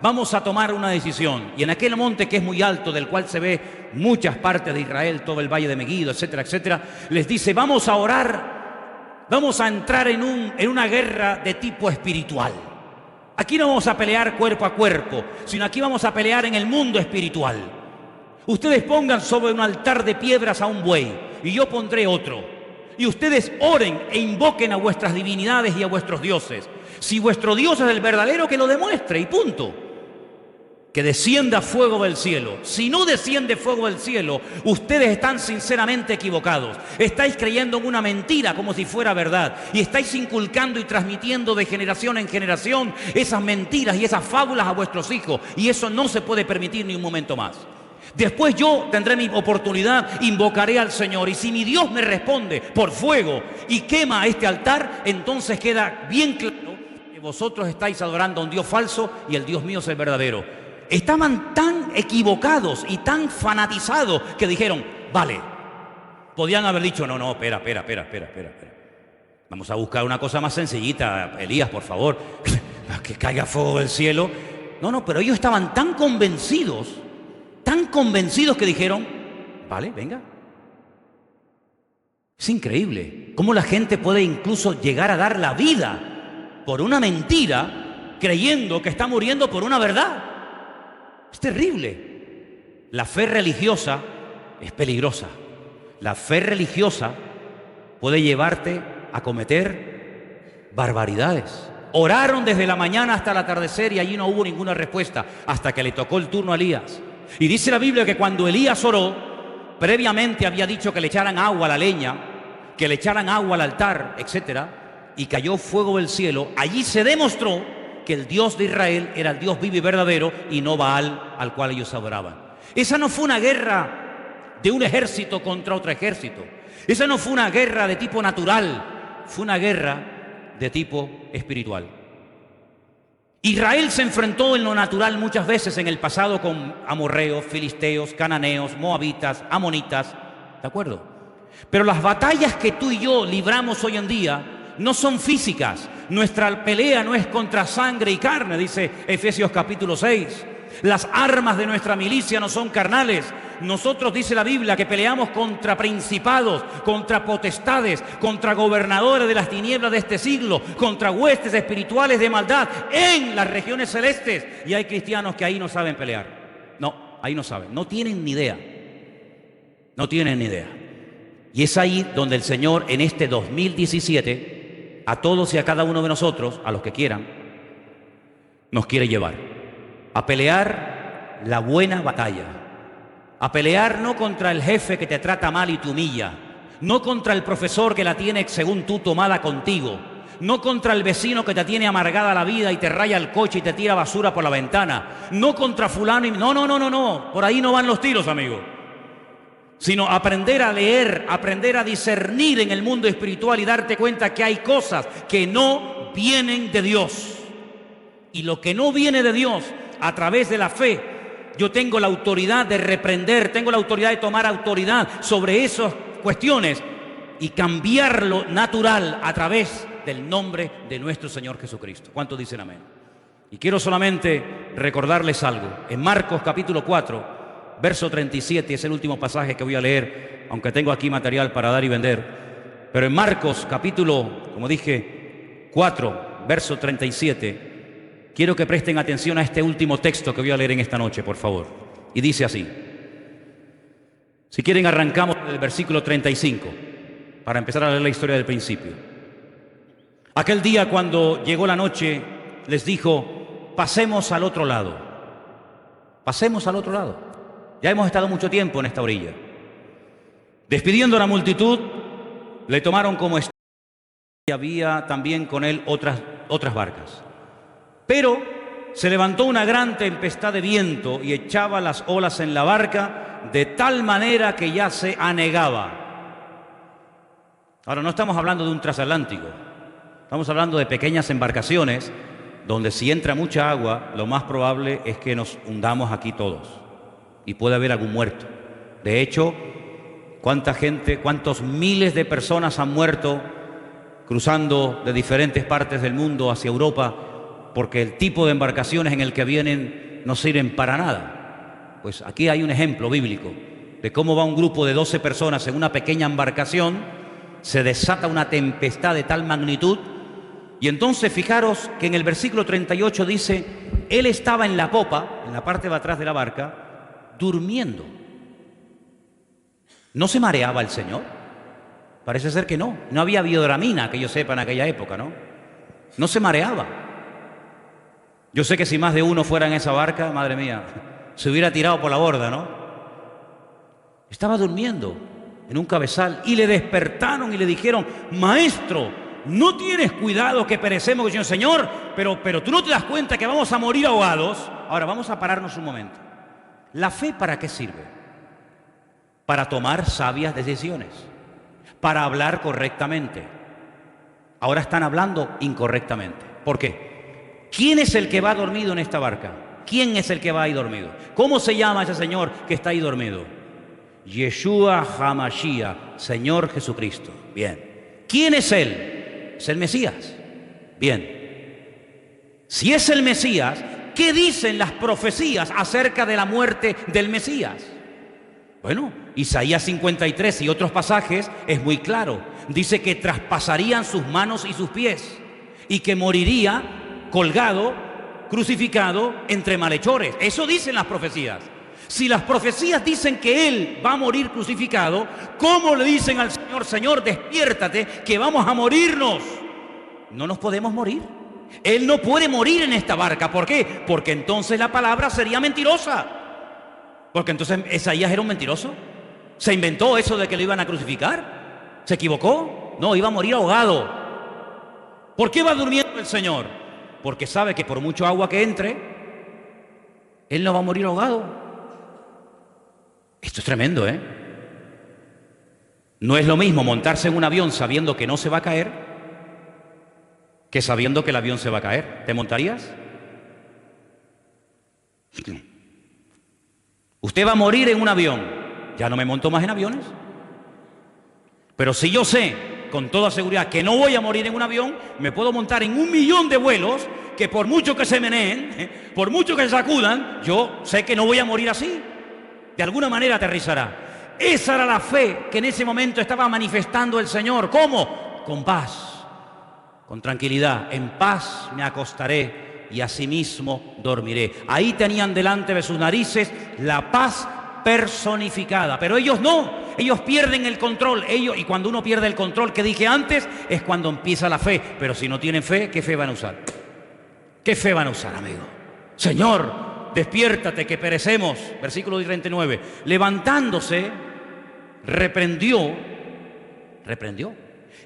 Vamos a tomar una decisión. Y en aquel monte que es muy alto, del cual se ve muchas partes de Israel, todo el valle de Meguido, etcétera, etcétera, les dice, vamos a orar, vamos a entrar en una guerra de tipo espiritual. Aquí no vamos a pelear cuerpo a cuerpo, sino aquí vamos a pelear en el mundo espiritual. Ustedes pongan sobre un altar de piedras a un buey y yo pondré otro. Y ustedes oren e invoquen a vuestras divinidades y a vuestros dioses. Si vuestro Dios es el verdadero, que lo demuestre y punto. Que descienda fuego del cielo. Si no desciende fuego del cielo, ustedes están sinceramente equivocados. Estáis creyendo en una mentira como si fuera verdad. Y estáis inculcando y transmitiendo de generación en generación esas mentiras y esas fábulas a vuestros hijos. Y eso no se puede permitir ni un momento más. Después yo tendré mi oportunidad, invocaré al Señor. Y si mi Dios me responde por fuego y quema este altar, entonces queda bien claro que vosotros estáis adorando a un Dios falso y el Dios mío es el verdadero. Estaban tan equivocados y tan fanatizados que dijeron, vale. Podían haber dicho, no, espera. Vamos a buscar una cosa más sencillita, Elías, por favor, que caiga fuego del cielo. No, pero ellos estaban tan convencidos que dijeron, vale, venga. Es increíble cómo la gente puede incluso llegar a dar la vida por una mentira creyendo que está muriendo por una verdad. Es terrible. La fe religiosa es peligrosa. La fe religiosa puede llevarte a cometer barbaridades. Oraron desde la mañana hasta el atardecer y allí no hubo ninguna respuesta hasta que le tocó el turno a Elías. Y dice la Biblia que cuando Elías oró, previamente había dicho que le echaran agua a la leña, que le echaran agua al altar, etcétera, y cayó fuego del cielo. Allí se demostró que el Dios de Israel era el Dios vivo y verdadero y no Baal, al cual ellos adoraban. Esa no fue una guerra de un ejército contra otro ejército. Esa no fue una guerra de tipo natural, fue una guerra de tipo espiritual. Israel se enfrentó en lo natural muchas veces en el pasado con amorreos, filisteos, cananeos, moabitas, amonitas, ¿de acuerdo? Pero las batallas que tú y yo libramos hoy en día no son físicas. Nuestra pelea no es contra sangre y carne, dice Efesios capítulo 6. Las armas de nuestra milicia no son carnales. Nosotros, dice la Biblia, que peleamos contra principados, contra potestades, contra gobernadores de las tinieblas de este siglo, contra huestes espirituales de maldad en las regiones celestes. Y hay cristianos que ahí no saben pelear. No, ahí no saben, no tienen ni idea. No tienen ni idea. Y es ahí donde el Señor en este 2017... a todos y a cada uno de nosotros, a los que quieran, nos quiere llevar a pelear la buena batalla, a pelear no contra el jefe que te trata mal y te humilla, no contra el profesor que la tiene según tú tomada contigo, no contra el vecino que te tiene amargada la vida y te raya el coche y te tira basura por la ventana, no contra fulano y... No, por ahí no van los tiros, amigo. Sino aprender a leer, aprender a discernir en el mundo espiritual y darte cuenta que hay cosas que no vienen de Dios. Y lo que no viene de Dios, a través de la fe, yo tengo la autoridad de reprender, tengo la autoridad de tomar autoridad sobre esas cuestiones y cambiar lo natural a través del nombre de nuestro Señor Jesucristo. ¿Cuántos dicen amén? Y quiero solamente recordarles algo. En Marcos capítulo 4... verso 37 es el último pasaje que voy a leer, aunque tengo aquí material para dar y vender. Pero en Marcos capítulo, como dije, 4, verso 37, quiero que presten atención a este último texto que voy a leer en esta noche, por favor. Y dice así. Si quieren, arrancamos del versículo 35, para empezar a leer la historia del principio. Aquel día, cuando llegó la noche, les dijo, pasemos al otro lado. Pasemos al otro lado. Ya hemos estado mucho tiempo en esta orilla. Despidiendo a la multitud, le tomaron como estado y había también con él otras barcas. Pero se levantó una gran tempestad de viento y echaba las olas en la barca de tal manera que ya se anegaba. Ahora, no estamos hablando de un transatlántico. Estamos hablando de pequeñas embarcaciones donde si entra mucha agua, lo más probable es que nos hundamos aquí todos. Y puede haber algún muerto. De hecho, cuánta gente, cuántos miles de personas han muerto cruzando de diferentes partes del mundo hacia Europa porque el tipo de embarcaciones en el que vienen no sirven para nada. Pues aquí hay un ejemplo bíblico de cómo va un grupo de 12 personas en una pequeña embarcación, se desata una tempestad de tal magnitud, y entonces fijaros que en el versículo 38 dice, él estaba en la popa, en la parte de atrás de la barca, durmiendo. ¿No se mareaba el Señor? Parece ser que no. No había biodramina, que yo sepa, en aquella época, ¿no? No se mareaba. Yo sé que si más de uno fuera en esa barca, madre mía, se hubiera tirado por la borda, ¿no? Estaba durmiendo en un cabezal y le despertaron y le dijeron, maestro, ¿no tienes cuidado que perecemos? Y Señor, pero tú no te das cuenta que vamos a morir ahogados. Ahora vamos a pararnos un momento. ¿La fe para qué sirve? Para tomar sabias decisiones, para hablar correctamente. Ahora están hablando incorrectamente. ¿Por qué? ¿Quién es el que va dormido en esta barca? ¿Quién es el que va ahí dormido? ¿Cómo se llama ese señor que está ahí dormido? Yeshua HaMashiach, Señor Jesucristo. Bien. ¿Quién es él? Es el Mesías. Bien. Si es el Mesías, ¿qué dicen las profecías acerca de la muerte del Mesías? Bueno, Isaías 53 y otros pasajes es muy claro. Dice que traspasarían sus manos y sus pies y que moriría colgado, crucificado entre malhechores. Eso dicen las profecías. Si las profecías dicen que Él va a morir crucificado, ¿cómo le dicen al Señor, Señor, despiértate, que vamos a morirnos? No nos podemos morir. Él no puede morir en esta barca. ¿Por qué? Porque entonces la palabra sería mentirosa. Porque entonces Isaías era un mentiroso. ¿Se inventó eso de que lo iban a crucificar? ¿Se equivocó? No, iba a morir ahogado. ¿Por qué va durmiendo el Señor? Porque sabe que por mucho agua que entre, Él no va a morir ahogado. Esto es tremendo, ¿eh? No es lo mismo montarse en un avión sabiendo que no se va a caer que sabiendo que el avión se va a caer. ¿Te montarías? Usted va a morir en un avión. Ya no me monto más en aviones. Pero si yo sé con toda seguridad que no voy a morir en un avión, me puedo montar en 1.000.000 de vuelos que por mucho que se meneen, por mucho que se sacudan, yo sé que no voy a morir así. De alguna manera aterrizará. Esa era la fe que en ese momento estaba manifestando el Señor. ¿Cómo? Con paz, con tranquilidad. En paz me acostaré y asimismo dormiré. Ahí tenían delante de sus narices la paz personificada. Pero ellos no. Ellos pierden el control. Y cuando uno pierde el control que dije antes, es cuando empieza la fe. Pero si no tienen fe, ¿qué fe van a usar? ¿Qué fe van a usar, amigo? Señor, despiértate que perecemos. Versículo 39. Levantándose, reprendió.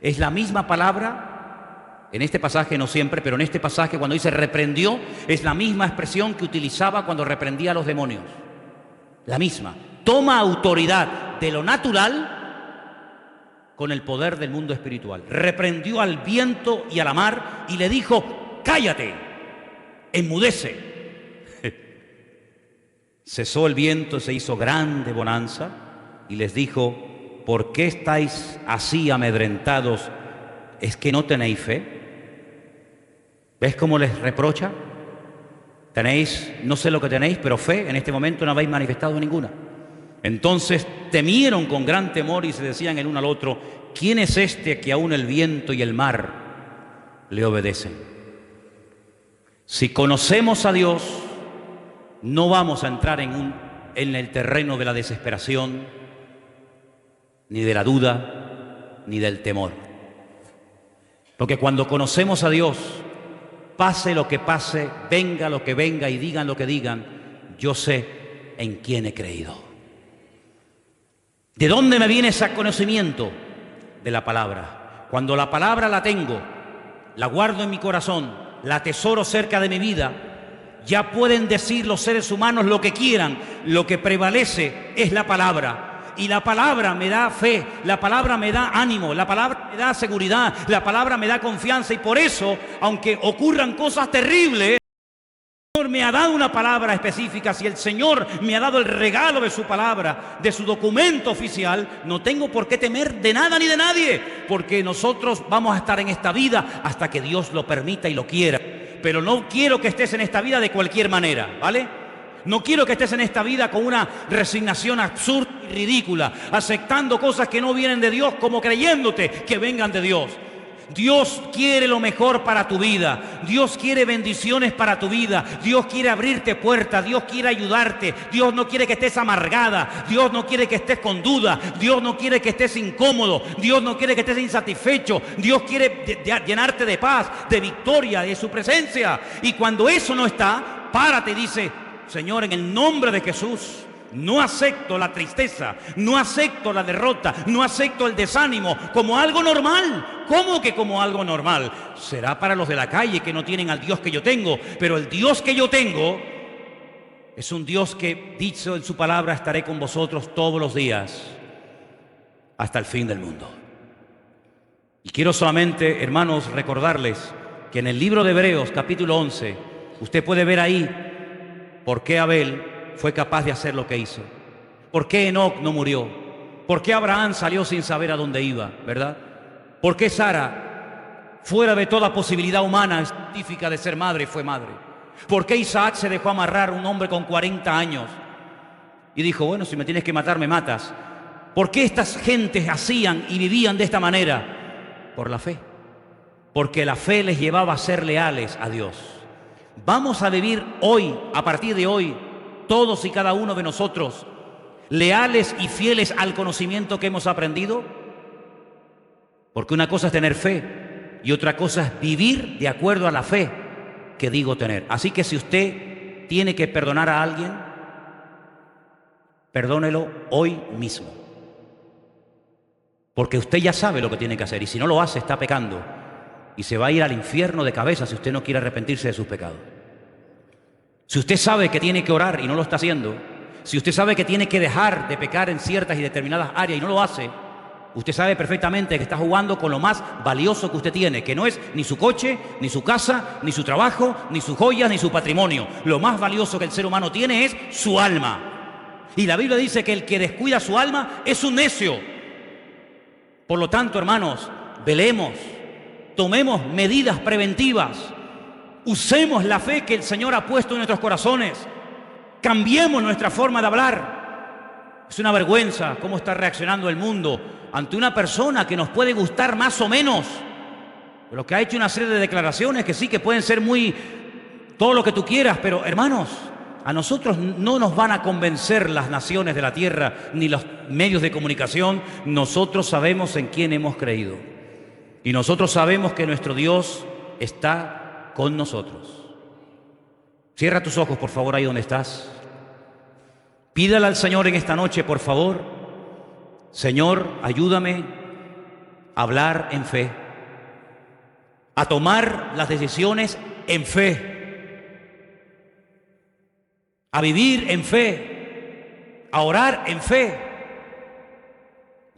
Es la misma palabra, en este pasaje no siempre, pero en este pasaje cuando dice reprendió, es la misma expresión que utilizaba cuando reprendía a los demonios. La misma. Toma autoridad de lo natural con el poder del mundo espiritual. Reprendió al viento y a la mar y le dijo, cállate, enmudece. Cesó el viento, se hizo grande bonanza y les dijo, ¿por qué estáis así amedrentados? ¿Es que no tenéis fe? ¿Ves cómo les reprocha? Tenéis, no sé lo que tenéis, pero fe en este momento no habéis manifestado ninguna. Entonces temieron con gran temor y se decían el uno al otro, ¿quién es este que aún el viento y el mar le obedecen? Si conocemos a Dios, no vamos a entrar en el terreno de la desesperación, ni de la duda, ni del temor. Porque cuando conocemos a Dios, pase lo que pase, venga lo que venga y digan lo que digan, yo sé en quién he creído. ¿De dónde me viene ese conocimiento? De la palabra. Cuando la palabra la tengo, la guardo en mi corazón, la atesoro cerca de mi vida, ya pueden decir los seres humanos lo que quieran, lo que prevalece es la palabra. Y la palabra me da fe, la palabra me da ánimo, la palabra me da seguridad, la palabra me da confianza. Y por eso, aunque ocurran cosas terribles, Señor me ha dado una palabra específica, si el Señor me ha dado el regalo de su palabra, de su documento oficial, no tengo por qué temer de nada ni de nadie, porque nosotros vamos a estar en esta vida hasta que Dios lo permita y lo quiera. Pero no quiero que estés en esta vida de cualquier manera, ¿vale? No quiero que estés en esta vida con una resignación absurda y ridícula, aceptando cosas que no vienen de Dios, como creyéndote que vengan de Dios. Dios quiere lo mejor para tu vida. Dios quiere bendiciones para tu vida. Dios quiere abrirte puertas. Dios quiere ayudarte. Dios no quiere que estés amargada. Dios no quiere que estés con duda. Dios no quiere que estés incómodo. Dios no quiere que estés insatisfecho. Dios quiere llenarte de paz, de victoria, de su presencia. Y cuando eso no está, párate y dice: Señor, en el nombre de Jesús, no acepto la tristeza, no acepto la derrota, no acepto el desánimo como algo normal. ¿Cómo que como algo normal? Será para los de la calle que no tienen al Dios que yo tengo, pero el Dios que yo tengo es un Dios que, dicho en su palabra, estaré con vosotros todos los días hasta el fin del mundo. Y quiero solamente, hermanos, recordarles que en el libro de Hebreos, capítulo 11, usted puede ver ahí por qué Abel fue capaz de hacer lo que hizo, por qué Enoc no murió, por qué Abraham salió sin saber a dónde iba, ¿verdad? ¿Por qué Sara, fuera de toda posibilidad humana científica de ser madre, fue madre? ¿Por qué Isaac se dejó amarrar, un hombre con 40 años, y dijo: bueno, si me tienes que matar, me matas? ¿Por qué estas gentes hacían y vivían de esta manera? Por la fe, porque la fe les llevaba a ser leales a Dios. Vamos a vivir hoy, a partir de hoy, todos y cada uno de nosotros, leales y fieles al conocimiento que hemos aprendido. Porque una cosa es tener fe y otra cosa es vivir de acuerdo a la fe que digo tener. Así que si usted tiene que perdonar a alguien, perdónelo hoy mismo. Porque usted ya sabe lo que tiene que hacer, y si no lo hace, está pecando y se va a ir al infierno de cabeza si usted no quiere arrepentirse de sus pecados. Si usted sabe que tiene que orar y no lo está haciendo, si usted sabe que tiene que dejar de pecar en ciertas y determinadas áreas y no lo hace, usted sabe perfectamente que está jugando con lo más valioso que usted tiene, que no es ni su coche, ni su casa, ni su trabajo, ni sus joyas, ni su patrimonio. Lo más valioso que el ser humano tiene es su alma. Y la Biblia dice que el que descuida su alma es un necio. Por lo tanto, hermanos, velemos, tomemos medidas preventivas, usemos la fe que el Señor ha puesto en nuestros corazones, cambiemos nuestra forma de hablar. Es una vergüenza cómo está reaccionando el mundo ante una persona que nos puede gustar más o menos, pero que ha hecho una serie de declaraciones que sí, que pueden ser muy todo lo que tú quieras, pero hermanos, a nosotros no nos van a convencer las naciones de la tierra ni los medios de comunicación. Nosotros sabemos en quién hemos creído y nosotros sabemos que nuestro Dios está con nosotros. Cierra tus ojos, por favor, ahí donde estás. Pídale al Señor en esta noche, por favor: Señor, ayúdame a hablar en fe, a tomar las decisiones en fe, a vivir en fe, a orar en fe.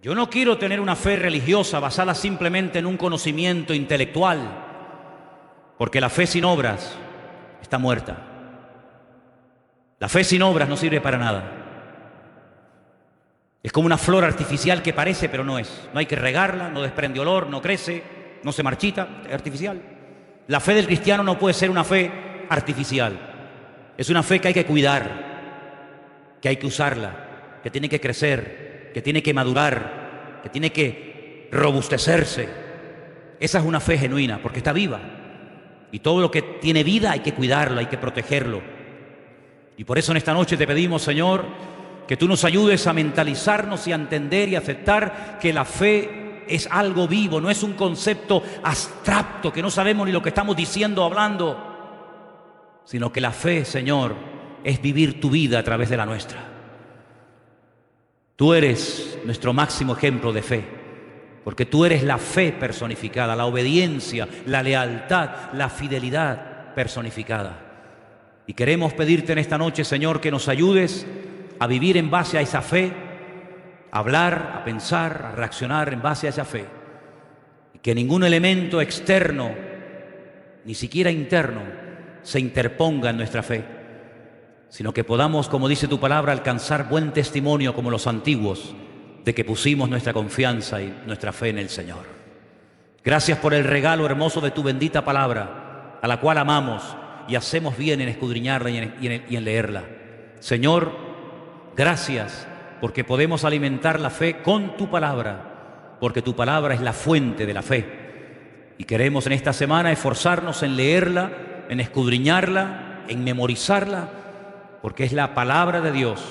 Yo no quiero tener una fe religiosa basada simplemente en un conocimiento intelectual, porque la fe sin obras está muerta. La fe sin obras no sirve para nada. Es como una flor artificial que parece, pero no es. No hay que regarla, no desprende olor, no crece, no se marchita, es artificial. La fe del cristiano no puede ser una fe artificial. Es una fe que hay que cuidar, que hay que usarla, que tiene que crecer, que tiene que madurar, que tiene que robustecerse. Esa es una fe genuina, porque está viva. Y todo lo que tiene vida hay que cuidarlo, hay que protegerlo. Y por eso en esta noche te pedimos, Señor, que tú nos ayudes a mentalizarnos y a entender y aceptar que la fe es algo vivo, no es un concepto abstracto que no sabemos ni lo que estamos diciendo o hablando, sino que la fe, Señor, es vivir tu vida a través de la nuestra. Tú eres nuestro máximo ejemplo de fe, porque tú eres la fe personificada, la obediencia, la lealtad, la fidelidad personificada. Y queremos pedirte en esta noche, Señor, que nos ayudes a vivir en base a esa fe, a hablar, a pensar, a reaccionar en base a esa fe. Y que ningún elemento externo, ni siquiera interno, se interponga en nuestra fe, sino que podamos, como dice tu palabra, alcanzar buen testimonio como los antiguos de que pusimos nuestra confianza y nuestra fe en el Señor. Gracias por el regalo hermoso de tu bendita palabra, a la cual amamos y hacemos bien en escudriñarla y en leerla. Señor, gracias porque podemos alimentar la fe con tu palabra, porque tu palabra es la fuente de la fe. Y queremos en esta semana esforzarnos en leerla, en escudriñarla, en memorizarla, porque es la palabra de Dios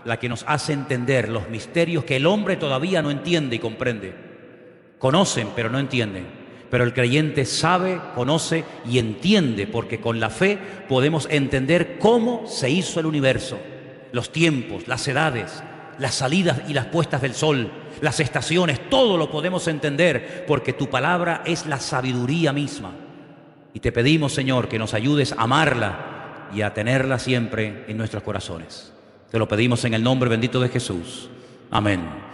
la que nos hace entender los misterios que el hombre todavía no entiende y comprende. Conocen, pero no entienden. Pero el creyente sabe, conoce y entiende, porque con la fe podemos entender cómo se hizo el universo, los tiempos, las edades, las salidas y las puestas del sol, las estaciones, todo lo podemos entender, porque tu palabra es la sabiduría misma. Y te pedimos, Señor, que nos ayudes a amarla y a tenerla siempre en nuestros corazones. Te lo pedimos en el nombre bendito de Jesús. Amén.